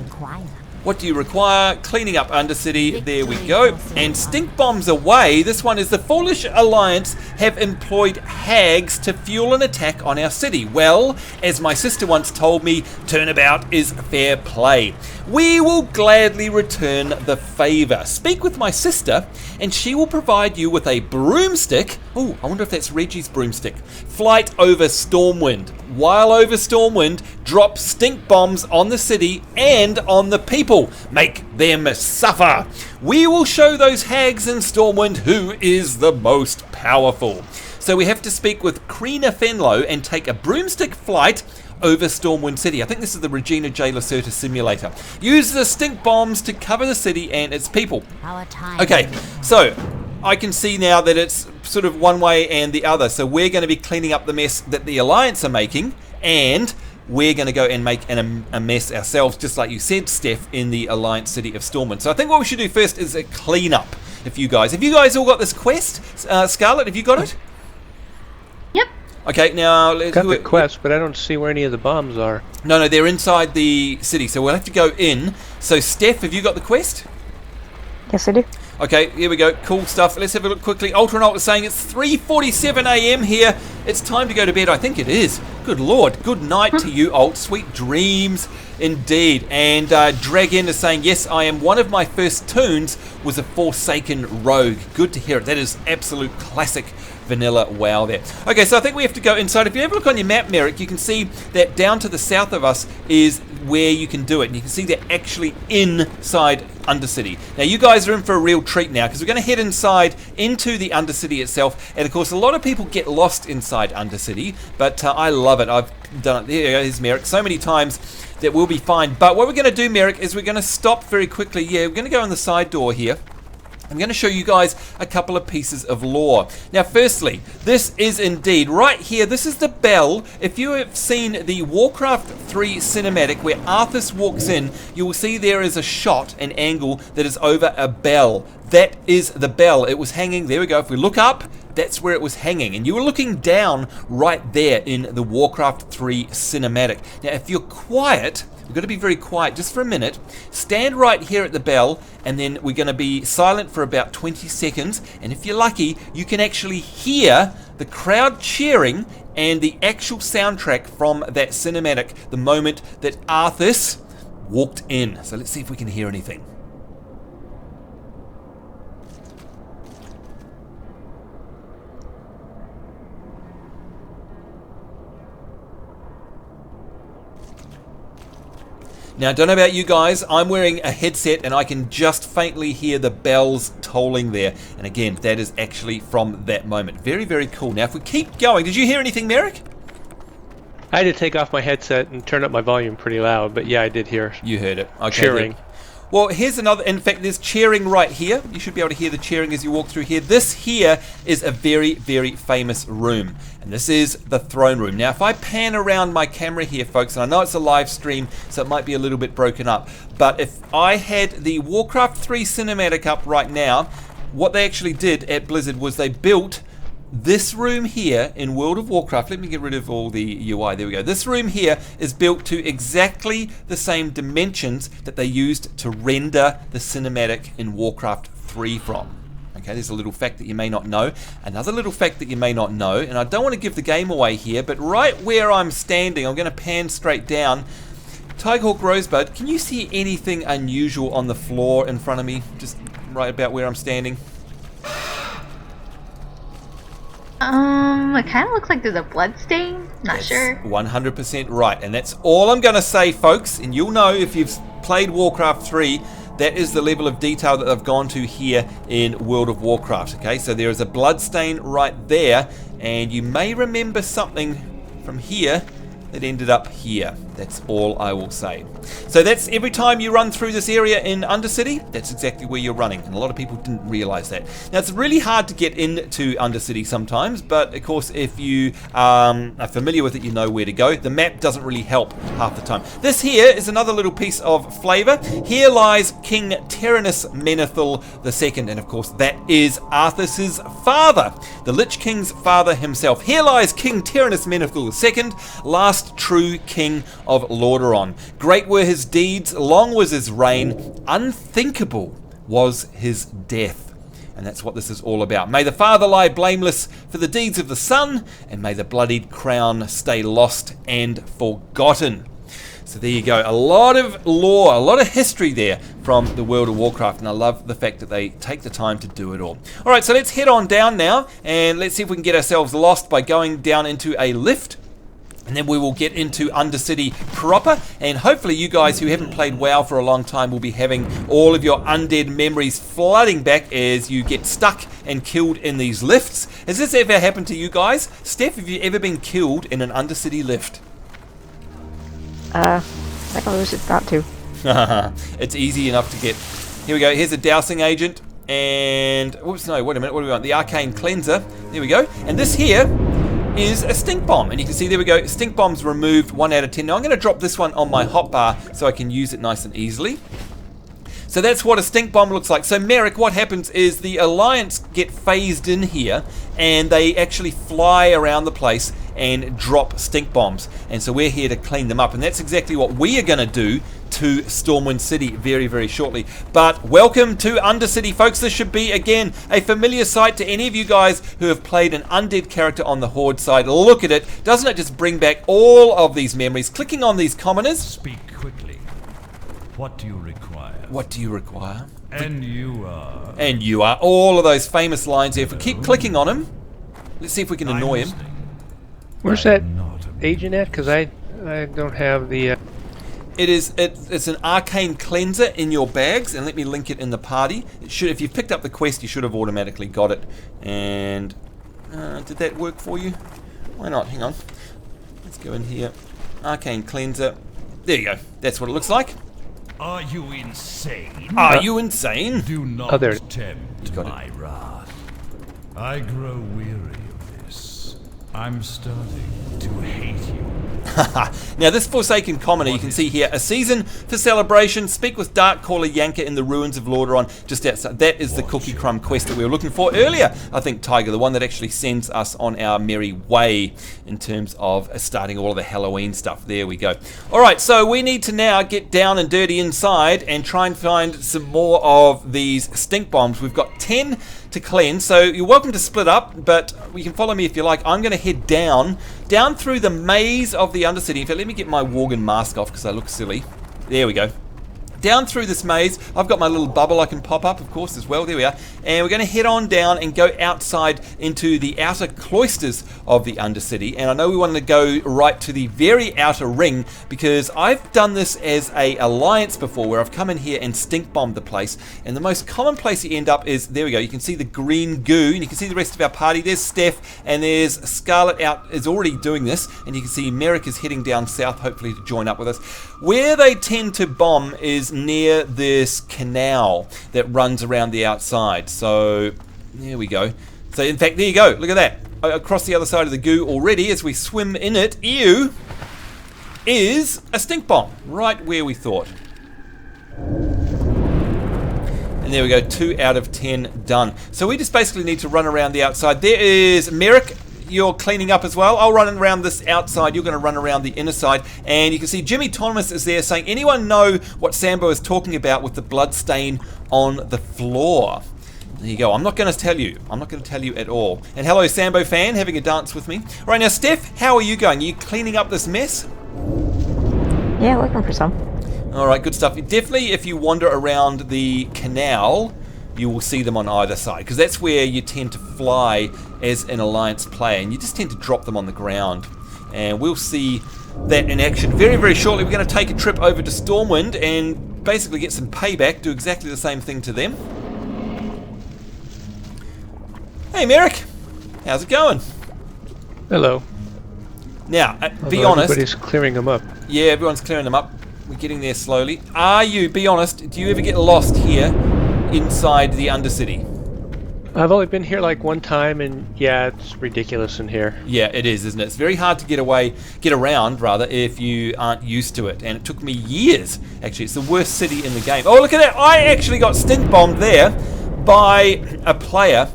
What do you require? Cleaning up Undercity. There we go. And stink bombs away. This one is the Foolish Alliance have employed hags to fuel an attack on our city. Well, as my sister once told me, turnabout is fair play. We will gladly return the favor. Speak with my sister and she will provide you with a broomstick. Oh, I wonder if that's Reggie's broomstick. Flight over Stormwind. While over Stormwind, drop stink bombs on the city and on the people. Make them suffer. We will show those hags in Stormwind who is the most powerful. So we have to speak with Krina Fenlow and take a broomstick flight over Stormwind City. I think this is the Regina J. Lacerta simulator. Use the stink bombs to cover the city and its people. Okay, so I can see now that it's sort of one way and the other. So we're going to be cleaning up the mess that the Alliance are making, and we're going to go and make a mess ourselves, just like you said, Steph, in the Alliance city of Stormwind. So I think what we should do first is a clean up. Have you guys all got this quest? Scarlet, have you got it? Yep. Okay, now let's got the quest, but I don't see where any of the bombs are. No, they're inside the city, so we'll have to go in. So Steph, have you got the quest? Yes, I do. Okay, here we go. Cool stuff. Let's have a look quickly. Ultranaut is saying it's 3:47 a.m. here. It's time to go to bed. I think it is. Good Lord. Good night to you, Alt. Sweet dreams indeed. And Dragon is saying, yes, I am. One of my first tunes was a Forsaken Rogue. Good to hear it. That is absolute classic vanilla WoW there. Okay, so I think we have to go inside. If you have a look on your map, Merrick, you can see that down to the south of us is where you can do it. And you can see they're actually inside Undercity. Now, you guys are in for a real treat now, because we're going to head inside into the Undercity itself. And, of course, a lot of people get lost inside Undercity, but I love it. I've done it. There you go. Here's Merrick. So many times that we'll be fine. But what we're going to do, Merrick, is we're going to stop very quickly. Yeah, we're going to go on the side door here. I'm going to show you guys a couple of pieces of lore. Now, firstly, this is indeed right here. This is the bell. If you have seen the Warcraft 3 cinematic where Arthas walks in, you will see there is a shot, an angle that is over a bell. That is the bell. It was hanging. There we go. If we look up, that's where it was hanging. And you were looking down right there in the Warcraft 3 cinematic. Now, if you're quiet, we've got to be very quiet just for a minute. Stand right here at the bell, and then we're going to be silent for about 20 seconds. And if you're lucky, you can actually hear the crowd cheering and the actual soundtrack from that cinematic the moment that Arthas walked in. So let's see if we can hear anything. Now, I don't know about you guys, I'm wearing a headset and I can just faintly hear the bells tolling there. And again, that is actually from that moment. Very, very cool. Now, if we keep going, did you hear anything, Merrick? I had to take off my headset and turn up my volume pretty loud, but yeah, I did hear. You heard it. Okay, cheering. Then. Well, here's another. In fact, there's cheering right here. You should be able to hear the cheering as you walk through here. This here is a very, very famous room. And this is the throne room. Now, if I pan around my camera here, folks, and I know it's a live stream, so it might be a little bit broken up. But if I had the Warcraft 3 cinematic up right now, what they actually did at Blizzard was they built this room here in World of Warcraft. Let me get rid of all the UI. There we go. This room here is built to exactly the same dimensions that they used to render the cinematic in Warcraft 3 from. Okay, there's a little fact that you may not know. Another little fact that you may not know, and I don't want to give the game away here, but right where I'm standing, I'm going to pan straight down. Tigerhawk Rosebud, can you see anything unusual on the floor in front of me? Just right about where I'm standing. It kind of looks like there's a blood stain. Not sure. 100% right, and that's all I'm going to say, folks. And you'll know if you've played Warcraft 3, that is the level of detail that I've gone to here in World of Warcraft. Okay, so there is a blood stain right there, and you may remember something from here that ended up here. That's all I will say. So that's every time you run through this area in Undercity, that's exactly where you're running. And a lot of people didn't realize that. Now, it's really hard to get into Undercity sometimes, but of course, if you are familiar with it, you know where to go. The map doesn't really help half the time. This here is another little piece of flavor. Here lies King Tyrannus Menethil II, and of course, that is Arthas's father, the Lich King's father himself. Here lies King Tyrannus Menethil II, last true king of Lordaeron. Great were his deeds, long was his reign, unthinkable was his death. And that's what this is all about. May the father lie blameless for the deeds of the son, and may the bloodied crown stay lost and forgotten. So there you go. A lot of lore, a lot of history there from the World of Warcraft, and I love the fact that they take the time to do it all. Alright, so let's head on down now, and let's see if we can get ourselves lost by going down into a lift. And then we will get into Undercity proper, and hopefully you guys who haven't played WoW for a long time will be having all of your undead memories flooding back as you get stuck and killed in these lifts. Has this ever happened to you guys? Steph, have you ever been killed in an Undercity lift? I was about to. It's easy enough to get. Here we go, here's a dowsing agent, and, whoops, no, wait a minute, what do we want? The Arcane Cleanser, there we go. And this here is a stink bomb, and you can see there we go, stink bombs removed, 1 out of 10. Now I'm going to drop this one on my hotbar so I can use it nice and easily. So that's what a stink bomb looks like. So Merrick, what happens is the Alliance get phased in here, and they actually fly around the place and drop stink bombs, and so we're here to clean them up, and that's exactly what we are going to do to Stormwind City very, very shortly. But welcome to Undercity, folks. This should be, again, a familiar sight to any of you guys who have played an undead character on the Horde side. Look at it. Doesn't it just bring back all of these memories? Clicking on these commoners. Speak quickly. What do you require? What do you require? And you are... And you are. All of those famous lines here. If we keep clicking on him, let's see if we can annoy him. Where's that agent at? Because I don't have the... It's an arcane cleanser in your bags, and let me link it in the party. It should, if you've picked up the quest, you should have automatically got it. And did that work for you? Why not? Hang on. Let's go in here. Arcane cleanser. There you go. That's what it looks like. Are you insane? Are you insane? Do not there. tempt my wrath. I grow weary of this. I'm starting to hate you. Now this Forsaken Commoner, you can see here, a season for celebration, speak with Darkcaller Yanka in the ruins of Lordaeron, just outside. That is the Cookie Crumb quest that we were looking for earlier, I think, Tiger, the one that actually sends us on our merry way in terms of starting all of the Halloween stuff. There we go. Alright, so we need to now get down and dirty inside and try and find some more of these stink bombs. We've got 10 to cleanse, so you're welcome to split up, but you can follow me if you like. I'm going to head down through the maze of the Undercity. In fact, let me get my Worgen mask off because I look silly. There we go. Down through this maze. I've got my little bubble I can pop up, of course, as well. There we are. And we're going to head on down and go outside into the outer cloisters of the Undercity. And I know we want to go right to the very outer ring because I've done this as a alliance before where I've come in here and stink bombed the place. And the most common place you end up is, there we go, you can see the green goo and you can see the rest of our party. There's Steph and there's Scarlet is already doing this. And you can see Merrick is heading down south, hopefully to join up with us. Where they tend to bomb is near this canal that runs around the outside. So there we go. So in fact, there you go. Look at that. Across the other side of the goo already as we swim in it, is a stink bomb. Right where we thought. And there we go. 2 out of 10 done. So we just basically need to run around the outside. There is Merrick. You're cleaning up as well. I'll run around this outside. You're going to run around the inner side. And you can see Jimmy Thomas is there saying, anyone know what Sambo is talking about with the blood stain on the floor? There you go. I'm not going to tell you. I'm not going to tell you at all. And hello, Sambo fan, having a dance with me. All right, now, Steph, how are you going? Are you cleaning up this mess? Yeah, looking for some. All right, good stuff. Definitely, if you wander around the canal, you will see them on either side, because that's where you tend to fly as an Alliance player, and you just tend to drop them on the ground. And we'll see that in action very, very shortly. We're going to take a trip over to Stormwind and basically get some payback, do exactly the same thing to them. Hey, Merrick. How's it going? Hello. Now, be honest. Everybody's clearing them up. Yeah, everyone's clearing them up. We're getting there slowly. Be honest, do you ever get lost here inside the Undercity? I've only been here like one time, and yeah, it's ridiculous in here. Yeah, it is, isn't it? It's very hard to get around, if you aren't used to it. And it took me years, actually. It's the worst city in the game. Oh, look at that! I actually got stink bombed there by a player.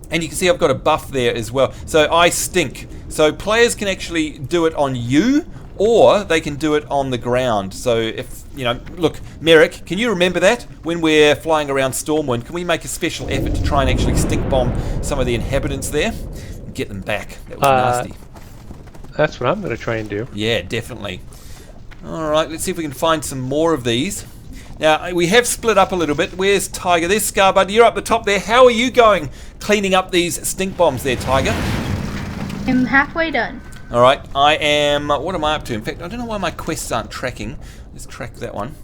And you can see I've got a buff there as well. So I stink. So players can actually do it on you, or they can do it on the ground. So if, look, Merrick, can you remember that? When we're flying around Stormwind, can we make a special effort to try and actually stink bomb some of the inhabitants there? And get them back. That was nasty. That's what I'm going to try and do. Yeah, definitely. Alright, let's see if we can find some more of these. Now, we have split up a little bit. Where's Tiger? There's Scarbud. You're up the top there. How are you going cleaning up these stink bombs there, Tiger? I'm halfway done. Alright, I am... What am I up to? In fact, I don't know why my quests aren't tracking. Let's track that one.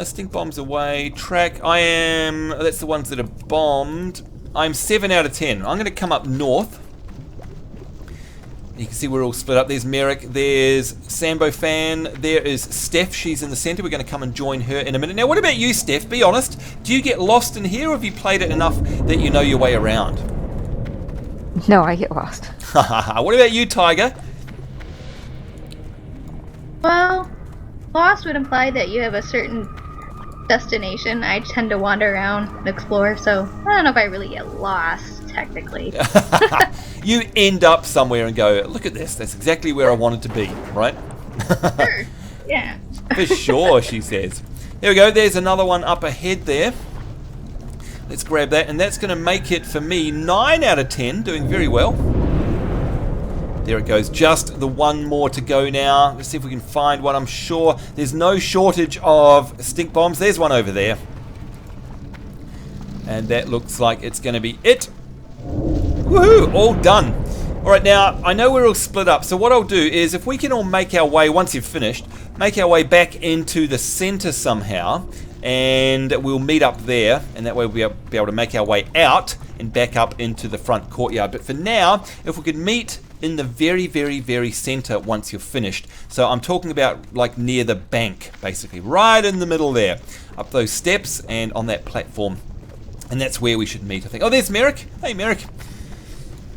Stink bombs away. Track. I am... That's the ones that are bombed. I'm 7 out of 10. I'm going to come up north. You can see we're all split up. There's Merrick. There's Sambo Fan. There is Steph. She's in the center. We're going to come and join her in a minute. Now, what about you, Steph? Be honest. Do you get lost in here, or have you played it enough that you know your way around? No, I get lost. What about you, Tiger? Well, lost would imply that you have a certain destination. I tend to wander around and explore, so I don't know if I really get lost, technically. You end up somewhere and go, look at this. That's exactly where I wanted to be, right? Sure. Yeah. For sure, she says. There we go. There's another one up ahead there. Let's grab that, and that's going to make it for me 9 out of 10, doing very well. There it goes. Just the one more to go now. Let's see if we can find one. I'm sure there's no shortage of stink bombs. There's one over there. And that looks like it's going to be it. Woohoo! All done. Alright, now, I know we're all split up, so what I'll do is, if we can all make our way, once you've finished, make our way back into the center somehow, and we'll meet up there, and that way we'll be able to make our way out and back up into the front courtyard. But for now, if we could meet in the very, very, very center once you're finished. So I'm talking about like near the bank, basically, right in the middle there, up those steps and on that platform. And that's where we should meet, I think. Oh, there's Merrick. Hey, Merrick.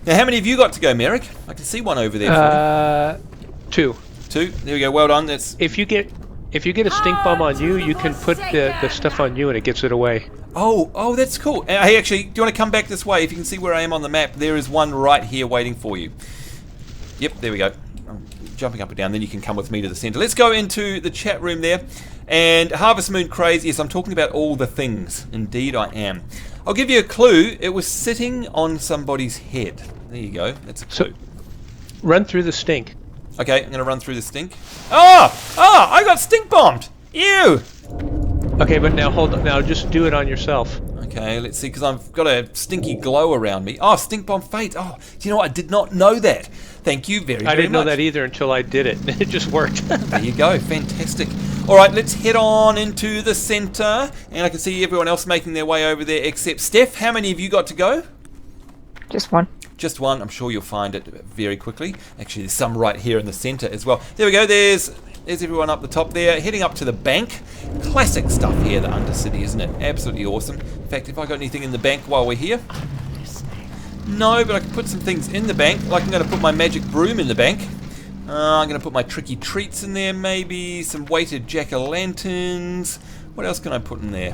Now, how many have you got to go, Merrick? I can see one over there. 2. 2. There we go. Well done. That's. If you get a stink bomb on you, you can put the stuff on you and it gets it away. Oh, that's cool. Hey, actually, do you want to come back this way? If you can see where I am on the map, there is one right here waiting for you. Yep, there we go. I'm jumping up and down. Then you can come with me to the center. Let's go into the chat room there. And Harvest Moon Craze. Yes, I'm talking about all the things. Indeed, I am. I'll give you a clue. It was sitting on somebody's head. There you go. That's a clue. So, run through the stink. Okay, I'm going to run through the stink. Oh, I got stink bombed. Ew. Okay, but now hold on. Now just do it on yourself. Okay, let's see, because I've got a stinky glow around me. Oh, stink bomb fate. Oh, do you know what? I did not know that. Thank you very much. I didn't know that either until I did it. It just worked. There you go. Fantastic. All right, let's head on into the center. And I can see everyone else making their way over there except Steph. How many have you got to go? Just one. Just one. I'm sure you'll find it very quickly. Actually, there's some right here in the center as well. There we go. There's everyone up the top there, heading up to the bank. Classic stuff here, the Undercity, isn't it? Absolutely awesome. In fact, if I got anything in the bank while we're here? No, but I can put some things in the bank. Like I'm going to put my magic broom in the bank. I'm going to put my tricky treats in there, maybe. Some weighted jack-o'-lanterns. What else can I put in there?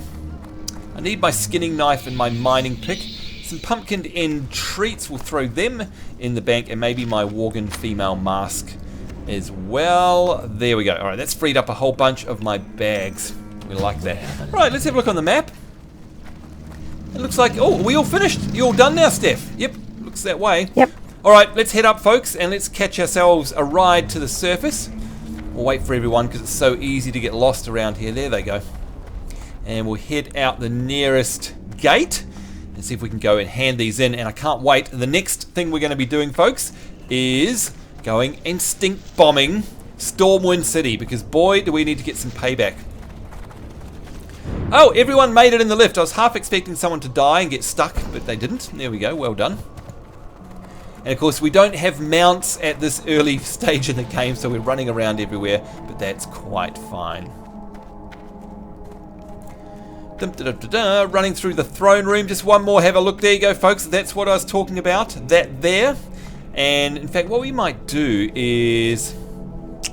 I need my skinning knife and my mining pick. Some pumpkin end treats, we'll throw them in the bank. And maybe my Worgen female mask as well. There we go. Alright, that's freed up a whole bunch of my bags. We like that. Right, let's have a look on the map. It looks like, oh, are we all finished? You all done now, Steph? Yep, looks that way. Yep. Alright, let's head up, folks, and let's catch ourselves a ride to the surface. We'll wait for everyone because it's so easy to get lost around here. There they go. And we'll head out the nearest gate and see if we can go and hand these in. And I can't wait. The next thing we're going to be doing, folks, is going and stink bombing Stormwind City, because boy do we need to get some payback. Oh, everyone made it in the lift. I was half expecting someone to die and get stuck, but they didn't. There we go, well done. And of course we don't have mounts at this early stage in the game, so we're running around everywhere, but that's quite fine. Running through the throne room, just one more, have a look. There you go, folks, that's what I was talking about, that there. And in fact, what we might do is,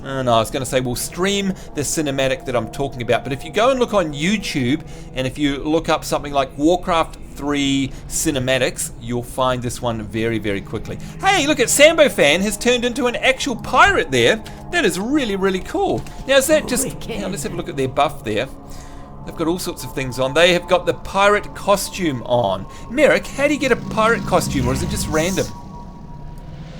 I was going to say we'll stream the cinematic that I'm talking about. But if you go and look on YouTube, and if you look up something like Warcraft 3 cinematics, you'll find this one very, very quickly. Hey, look at Sambonz has turned into an actual pirate there. That is really, really cool. Now, is that just, hang on, let's have a look at their buff there. They've got all sorts of things on. They have got the pirate costume on. Merrick, how do you get a pirate costume, or is it just random?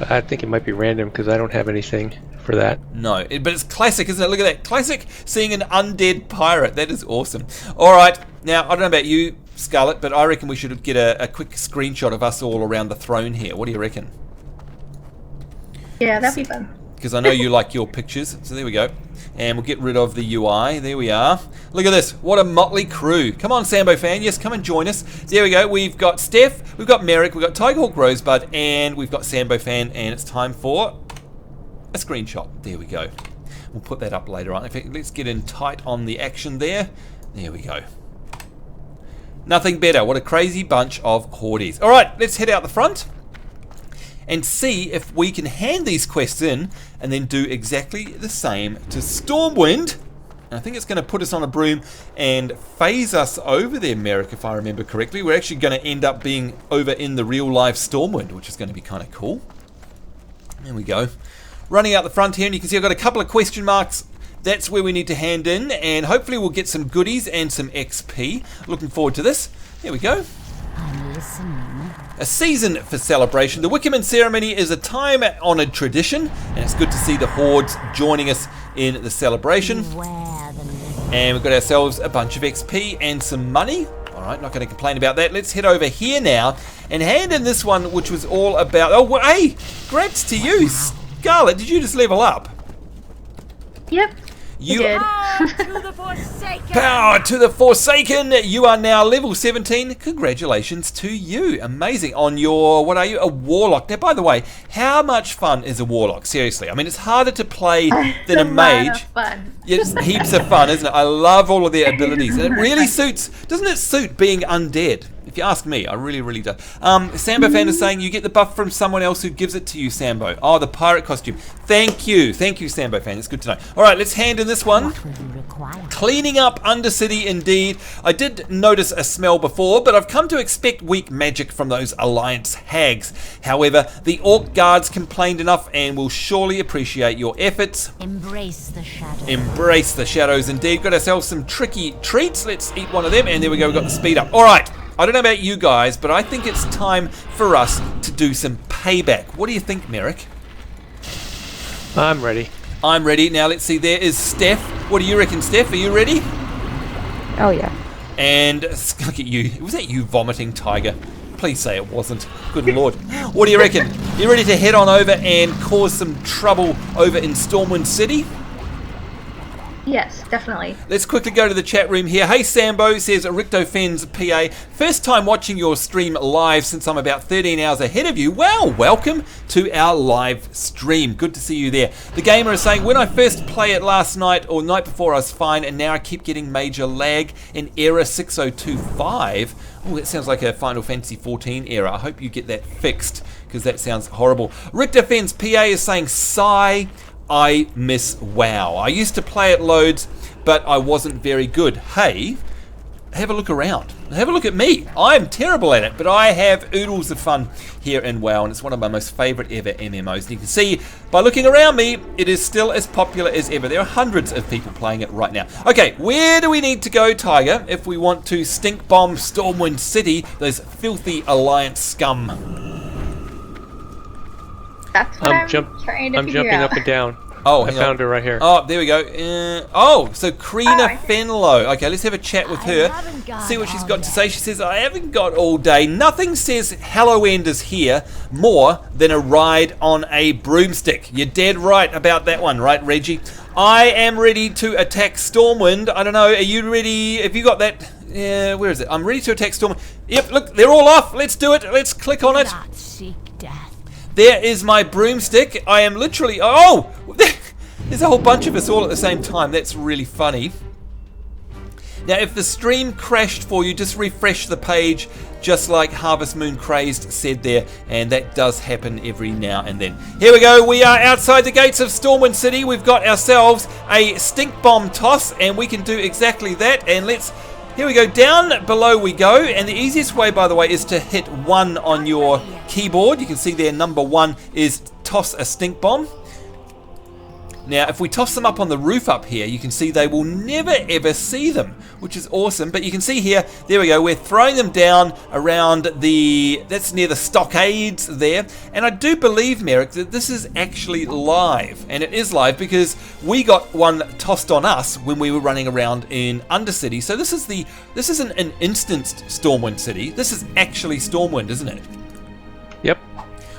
I think it might be random because I don't have anything for that. No, but it's classic, isn't it? Look at that. Classic seeing an undead pirate. That is awesome. All right. Now, I don't know about you, Scarlet, but I reckon we should get a quick screenshot of us all around the throne here. What do you reckon? Yeah, that'd be fun. Because I know you like your pictures. So there we go. And we'll get rid of the UI. There we are. Look at this. What a motley crew. Come on, Sambo fan. Yes, come and join us. There we go. We've got Steph, we've got Merrick, we've got Tigerhawk Rosebud, and we've got Sambo fan. And it's time for a screenshot. There we go. We'll put that up later on. In fact, let's get in tight on the action there. There we go. Nothing better. What a crazy bunch of hordes. All right, let's head out the front and see if we can hand these quests in and then do exactly the same to Stormwind. And I think it's going to put us on a broom and phase us over there, Merrick, if I remember correctly. We're actually going to end up being over in the real life Stormwind, which is going to be kind of cool. There we go. Running out the front here, and you can see I've got a couple of question marks that's where we need to hand in, and hopefully we'll get some goodies and some XP. Looking forward to this. Here we go. I'm listening. A season for celebration. The Wickerman ceremony is a time-honoured tradition, and it's good to see the hordes joining us in the celebration. And we've got ourselves a bunch of XP and some money. Alright, not going to complain about that. Let's head over here now and hand in this one, which was all about... Oh, well, hey! Grats to you! Scarlet, did you just level up? Yep. You did. Power to the Forsaken! You are now level 17. Congratulations to you. Amazing. On your, what are you? A Warlock. Now, by the way, how much fun is a Warlock? Seriously. I mean, it's harder to play than a mage. Lot of fun. It's heaps of fun, isn't it? I love all of their abilities. And it really suits, doesn't it suit being undead? If you ask me, I really, really do. Sambo fan is saying you get the buff from someone else who gives it to you, Sambo. Oh, the pirate costume. Thank you. Thank you, Sambo fan. It's good to know. All right, let's hand in this one. Cleaning up Undercity, indeed. I did notice a smell before, but I've come to expect weak magic from those Alliance hags. However, the Orc guards complained enough and will surely appreciate your efforts. Embrace the shadows. Embrace the shadows, indeed. Got ourselves some tricky treats. Let's eat one of them, and there we go. We've got the speed up. All right. I don't know about you guys, but I think it's time for us to do some payback. What do you think, Merrick? I'm ready. I'm ready. Now, let's see. There is Steph. What do you reckon, Steph? Are you ready? Oh, yeah. And look at you. Was that you vomiting, Tiger? Please say it wasn't. Good Lord. What do you reckon? You ready to head on over and cause some trouble over in Stormwind City? Yes, definitely. Let's quickly go to the chat room here. Hey Sambo, says Rictofens PA. First time watching your stream live since I'm about 13 hours ahead of you. Well, welcome to our live stream. Good to see you there. The gamer is saying, when I first played it last night or night before I was fine, and now I keep getting major lag in error 6025. Oh, that sounds like a Final Fantasy 14 error. I hope you get that fixed, because that sounds horrible. Rictofens PA is saying, sigh. I miss WoW. I used to play it loads, but I wasn't very good. Hey, have a look around. Have a look at me. I'm terrible at it, but I have oodles of fun here in WoW, and it's one of my most favorite ever MMOs. And you can see by looking around me, it is still as popular as ever. There are hundreds of people playing it right now. Okay, where do we need to go, Tiger, if we want to stink bomb Stormwind City, those filthy Alliance scum? That's what I'm trying to I'm figure jumping out. up and down. Oh, I found her right here. Oh, there we go. So Krina Fenlow. Okay, let's have a chat with her. See what she's got to say. She says, I haven't got all day. Nothing says Hallow End is here more than a ride on a broomstick. You're dead right about that one, right, Reggie? I am ready to attack Stormwind. I don't know, are you ready? Have you got that? Yeah, where is it? I'm ready to attack Stormwind. Yep, look, they're all off. Let's do it. Let's click on it. Not seek death. There is my broomstick. I am literally... Oh! There's a whole bunch of us all at the same time. That's really funny. Now, if the stream crashed for you, just refresh the page, just like Harvest Moon Crazed said there, and that does happen every now and then. Here we go. We are outside the gates of Stormwind City. We've got ourselves a stink bomb toss, and we can do exactly that. And let's... Here we go, down below we go, and the easiest way, by the way, is to hit 1 on your keyboard. You can see there, number 1 is toss a stink bomb. Now, if we toss them up on the roof up here, you can see they will never ever see them, which is awesome. But you can see here, there we go, we're throwing them down around that's near the stockades there. And I do believe, Merrick, that this is actually live. And it is live because we got one tossed on us when we were running around in Undercity. So this isn't an instanced Stormwind City. This is actually Stormwind, isn't it? Yep.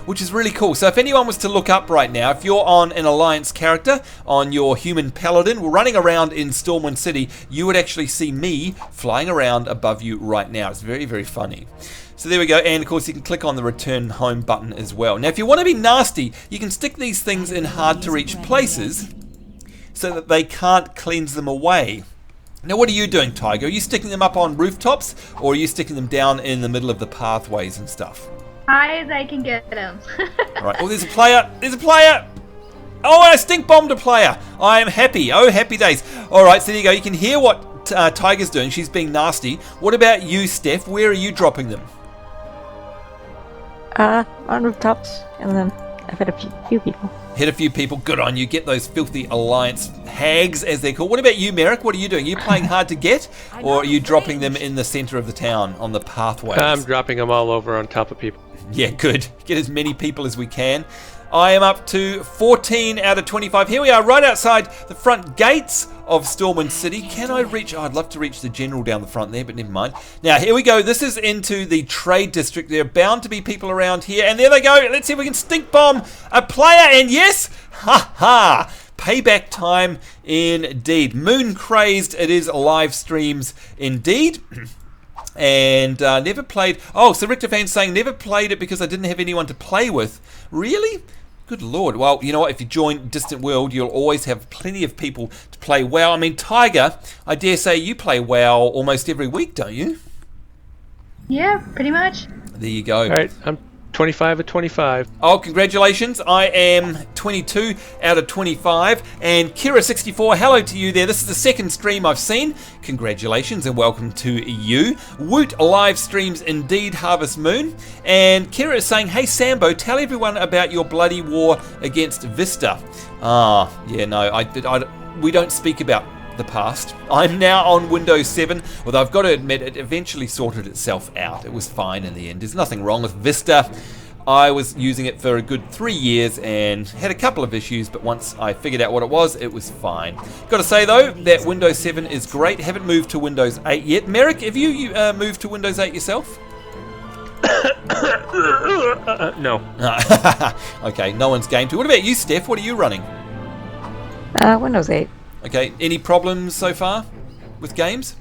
Which is really cool. So if anyone was to look up right now, if you're on an Alliance character, on your human paladin, running around in Stormwind City, you would actually see me flying around above you right now. It's very, very funny. So there we go, and of course you can click on the return home button as well. Now if you want to be nasty, you can stick these things in hard to reach places so that they can't cleanse them away. Now what are you doing, Tiger? Are you sticking them up on rooftops, or are you sticking them down in the middle of the pathways and stuff? High as I can get them. Alright, oh, there's a player! There's a player! Oh, I stink bombed a player! I am happy. Oh, happy days. Alright, so there you go. You can hear what Tiger's doing. She's being nasty. What about you, Steph? Where are you dropping them? On rooftops, and then I've had a few people. Hit a few people. Good on you. Get those filthy alliance hags, as they're called. What about you, Merrick? What are you doing? Are you playing hard to get, or are you dropping them in the center of the town on the pathways? I'm dropping them all over on top of people. Yeah, good. Get as many people as we can. I am up to 14 out of 25. Here we are, right outside the front gates of Stormwind City. Can I reach? Oh, I'd love to reach the general down the front there, but never mind. Now, here we go. This is into the trade district. There are bound to be people around here. And there they go. Let's see if we can stink bomb a player. And yes, ha ha. Payback time indeed. Moon crazed. It is live streams indeed. And never played. Oh, so Richter fan's saying never played it because I didn't have anyone to play with. Really? Good lord. Well, you know what? If you join Distant World, you'll always have plenty of people to play WoW. I mean, Tiger, I dare say you play WoW almost every week, don't you? Yeah, pretty much. There you go. All right, I'm 25 of 25. Oh, congratulations. I am 22 out of 25. And Kira64, hello to you there. This is the second stream I've seen. Congratulations and welcome to you. Woot live streams indeed, Harvest Moon. And Kira is saying, hey Sambo, tell everyone about your bloody war against Vista. Yeah, no, we don't speak about the past. I'm now on Windows 7, although I've got to admit it eventually sorted itself out. It was fine in the end. There's nothing wrong with Vista. I was using it for a good 3 years and had a couple of issues, but once I figured out what it was fine. Got to say though, that Windows 7 is great. Haven't moved to Windows 8 yet. Merrick, have you moved to Windows 8 yourself? No. Okay, no one's game to. What about you, Steph? What are you running? Windows 8. Okay, any problems so far with games?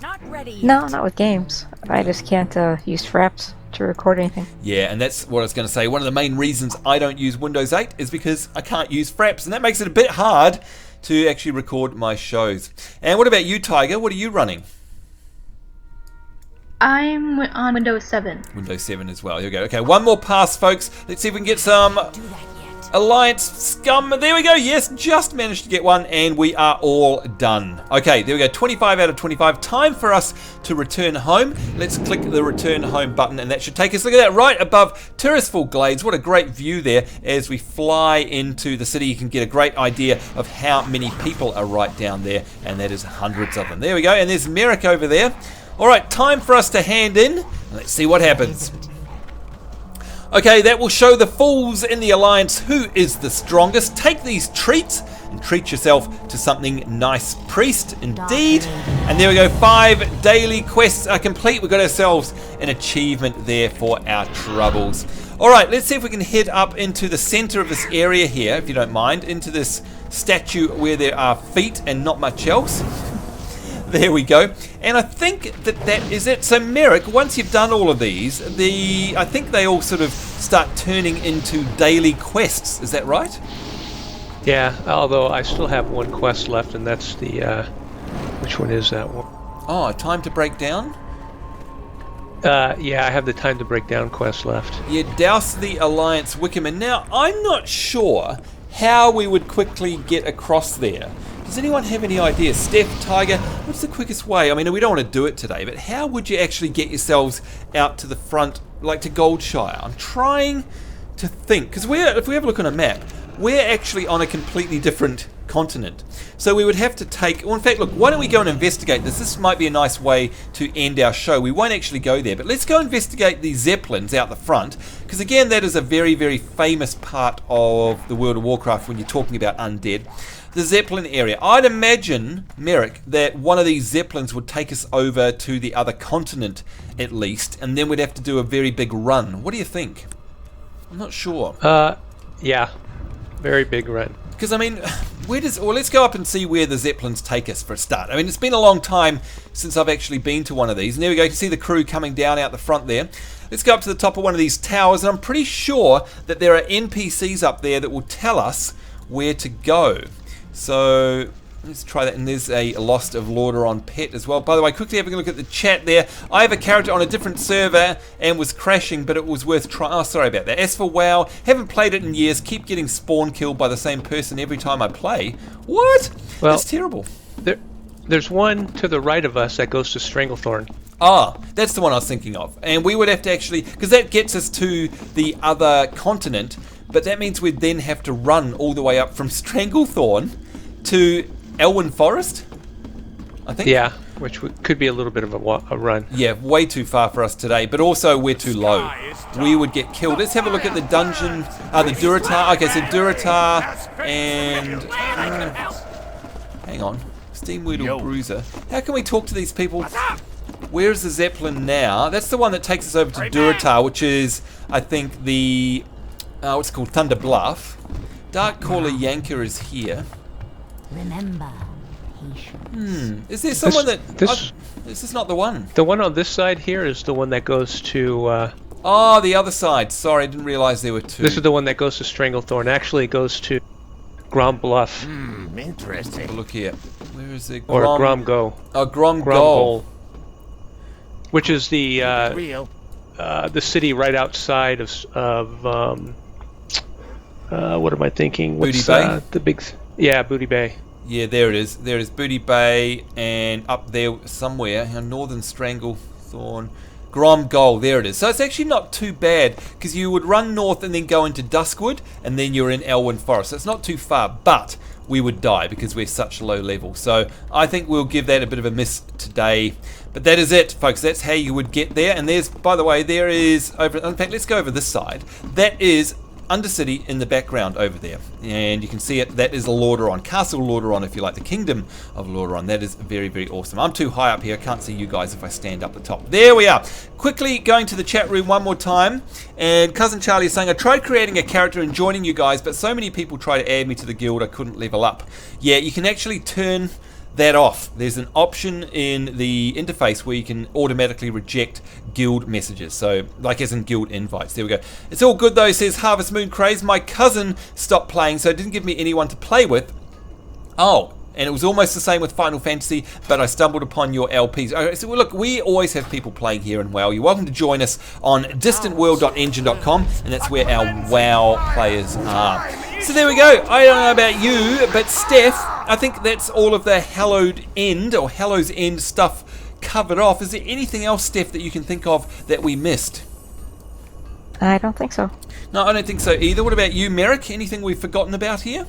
Not ready. No, not with games. I just can't use fraps to record anything. Yeah, and that's what I was going to say. One of the main reasons I don't use Windows 8 is because I can't use fraps, and that makes it a bit hard to actually record my shows. And what about you, Tiger? What are you running? I'm on Windows 7. Windows 7 as well. Here we go. Okay, one more pass, folks. Let's see if we can get some Alliance scum. There we go. Yes, just managed to get one, and we are all done. Okay, there we go. 25 out of 25. Time for us to return home. Let's click the return home button, and that should take us, look at that, right above Tirisful Glades. What a great view there as we fly into the city. You can get a great idea of how many people are right down there, and that is hundreds of them. There we go, and there's Merrick over there. All right, time for us to hand in. Let's see what happens. Okay, that will show the fools in the Alliance who is the strongest. Take these treats and treat yourself to something nice. Priest, indeed. And there we go, 5 daily quests are complete. We've got ourselves an achievement there for our troubles. All right, let's see if we can head up into the center of this area here, if you don't mind, into this statue where there are feet and not much else. There we go. And I think that is it. So Merrick, once you've done all of these, I think they all sort of start turning into daily quests. Is that right? Yeah, although I still have one quest left, and that's the, which one is that one? Oh, time to break down? Yeah, I have the time to break down quest left. Yeah, douse the Alliance Wickerman. Now, I'm not sure how we would quickly get across there. Does anyone have any ideas? Steph, Tiger, what's the quickest way? I mean, we don't want to do it today, but how would you actually get yourselves out to the front, like to Goldshire? I'm trying to think, because if we have a look on a map, we're actually on a completely different continent. So we would have to take, well, in fact, look, why don't we go and investigate this? This might be a nice way to end our show. We won't actually go there, but let's go investigate the Zeppelins out the front, because again, that is a very, very famous part of the World of Warcraft when you're talking about Undead. The Zeppelin area. I'd imagine, Merrick, that one of these Zeppelins would take us over to the other continent at least, and then we'd have to do a very big run. What do you think? I'm not sure. Yeah, very big run. Because, I mean, let's go up and see where the Zeppelins take us for a start. I mean, it's been a long time since I've actually been to one of these. And there we go, you can see the crew coming down out the front there. Let's go up to the top of one of these towers, and I'm pretty sure that there are NPCs up there that will tell us where to go. So let's try that, and there's a Lost of Lordaeron pet as well. By the way, quickly having a look at the chat there. I have a character on a different server and was crashing, but it was worth trying. Oh, sorry about that. As for WoW, haven't played it in years. Keep getting spawn killed by the same person every time I play. What? Well, that's terrible. There's one to the right of us that goes to Stranglethorn. Ah, that's the one I was thinking of. And we would have to actually, because that gets us to the other continent, but that means we'd then have to run all the way up from Stranglethorn to Elwyn Forest, I think. Yeah, which could be a little bit of a run. Yeah, way too far for us today, but also we're too low. We would get killed. Let's have a look at the dungeon, the Durotar. Okay, so Durotar and... hang on. Steamweedle Bruiser. How can we talk to these people? Where's the Zeppelin now? That's the one that takes us over to Durotar, which is, I think, the... what's it called? Thunder Bluff. Darkcaller Yanker is here. Remember, Is there someone this is not the one. The one on this side here is the one that goes to... oh, the other side. Sorry, I didn't realize there were two. This is the one that goes to Stranglethorn. Actually, it goes to Grom Bluff. Interesting. Have a look here. Where is it? Or Grom Go. Oh, Grom Grom Goal. Goal. Which is the city right outside of what am I thinking? Booty Bay? The big... Yeah, Booty Bay. Yeah, there it is. There is Booty Bay, and up there somewhere, Northern Stranglethorn, Grom Goal. There it is. So it's actually not too bad, because you would run north and then go into Duskwood, and then you're in Elwyn Forest. So it's not too far, but we would die because we're such low level. So I think we'll give that a bit of a miss today. But that is it, folks. That's how you would get there. And there's, by the way, there is over. In fact, let's go over this side. That is Undercity in the background over there, and you can see it. That is Lordaeron, Castle Lordaeron, if you like, the Kingdom of Lordaeron. That is very, very awesome. I'm too high up here. I can't see you guys if I stand up the top. There we are. Quickly going to the chat room one more time, and Cousin Charlie is saying, I tried creating a character and joining you guys, but so many people try to add me to the guild I couldn't level up. Yeah, you can actually turn that off. There's an option in the interface where you can automatically reject guild messages, so like as in guild invites. There we go. It's all good though, says Harvest Moon Craze. My cousin stopped playing, so it didn't give me anyone to play with. Oh, and it was almost the same with Final Fantasy, but I stumbled upon your LPs. Okay, so look, we always have people playing here in WoW. You're welcome to join us on distantworld.engine.com, and that's where our WoW players are. So there we go. I don't know about you, but Steph, I think that's all of the Hallowed End, or Hallow's End stuff covered off. Is there anything else, Steph, that you can think of that we missed? I don't think so. No, I don't think so either. What about you, Merrick? Anything we've forgotten about here?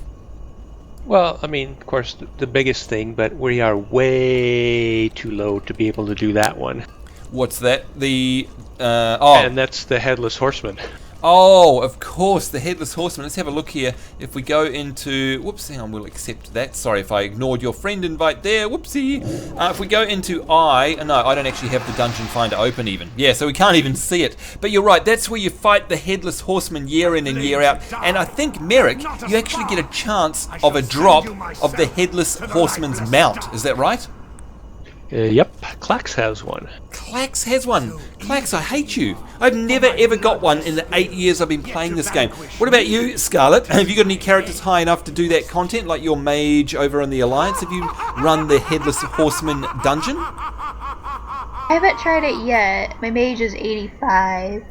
Well, I mean, of course, the biggest thing, but we are way too low to be able to do that one. What's that? The and that's the Headless Horseman. Oh, of course, the Headless Horseman. Let's have a look here. If we go into... Whoops, hang on, we'll accept that. Sorry if I ignored your friend invite there. Whoopsie. If we go into no, I don't actually have the Dungeon Finder open even. Yeah, so we can't even see it. But you're right, that's where you fight the Headless Horseman year in and year out. And I think, Merrick, you actually get a chance of a drop of the Headless Horseman's mount. Is that right? Yep, Clax has one. Clax has one. Clax, I hate you. I've never ever got one in the 8 years I've been playing this game. What about you, Scarlet? Have you got any characters high enough to do that content, like your mage over on the Alliance? Have you run the Headless Horseman dungeon? I haven't tried it yet. My mage is 85.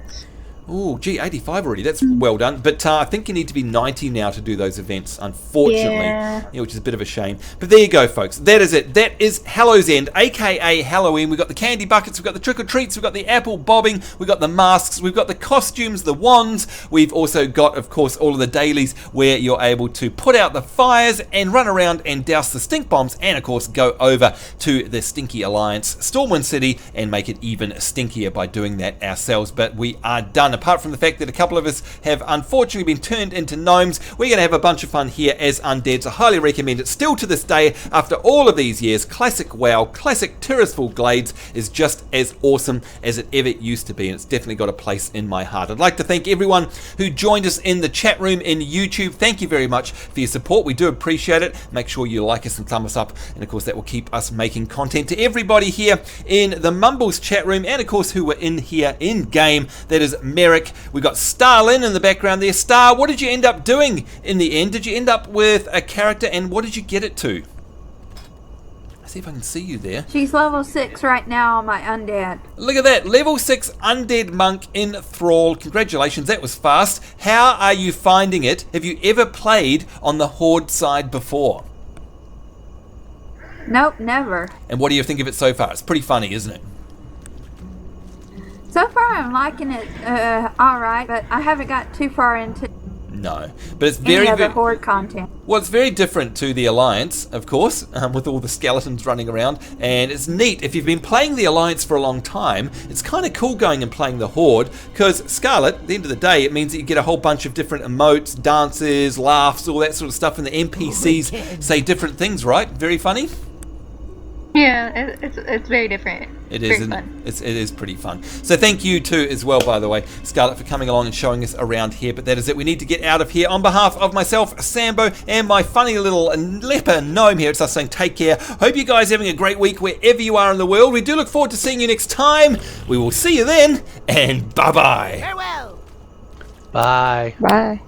Oh, gee, 85 already. That's well done. But I think you need to be 90 now to do those events, unfortunately. Yeah, which is a bit of a shame. But there you go, folks. That is it. That is Hallow's End, a.k.a. Halloween. We've got the candy buckets. We've got the trick-or-treats. We've got the apple bobbing. We've got the masks. We've got the costumes, the wands. We've also got, of course, all of the dailies where you're able to put out the fires and run around and douse the stink bombs and, of course, go over to the Stinky Alliance, Stormwind City, and make it even stinkier by doing that ourselves. But we are done. Apart from the fact that a couple of us have unfortunately been turned into gnomes, we're going to have a bunch of fun here as undeads. I highly recommend it. Still to this day, after all of these years, classic WoW, classic Tirisful Glades is just as awesome as it ever used to be, and it's definitely got a place in my heart. I'd like to thank everyone who joined us in the chat room in YouTube. Thank you very much for your support. We do appreciate it. Make sure you like us and thumb us up, and of course that will keep us making content. To everybody here in the Mumbles chat room, and of course who were in here in game, that is Merrick. We've got Starlin in the background there. Star, what did you end up doing in the end? Did you end up with a character, and what did you get it to? Let's see if I can see you there. She's level 6 right now on my Undead. Look at that, level 6 Undead Monk in Thrall. Congratulations, that was fast. How are you finding it? Have you ever played on the Horde side before? Nope, never. And what do you think of it so far? It's pretty funny, isn't it? So far, I'm liking it alright, but I haven't got too far into No, but it's any very, other very Horde content. well. It's very different to the Alliance, of course, with all the skeletons running around. And it's neat if you've been playing the Alliance for a long time. It's kind of cool going and playing the Horde because Scarlet, at the end of the day, it means that you get a whole bunch of different emotes, dances, laughs, all that sort of stuff, and the NPCs say different things. Right? Very funny. Yeah, it's very different. It is, isn't it? It is pretty fun. So thank you too as well, by the way, Scarlett, for coming along and showing us around here. But that is it. We need to get out of here. On behalf of myself, Sambo, and my funny little leper gnome here, it's us saying take care. Hope you guys are having a great week wherever you are in the world. We do look forward to seeing you next time. We will see you then, and bye-bye. Farewell. Bye. Bye.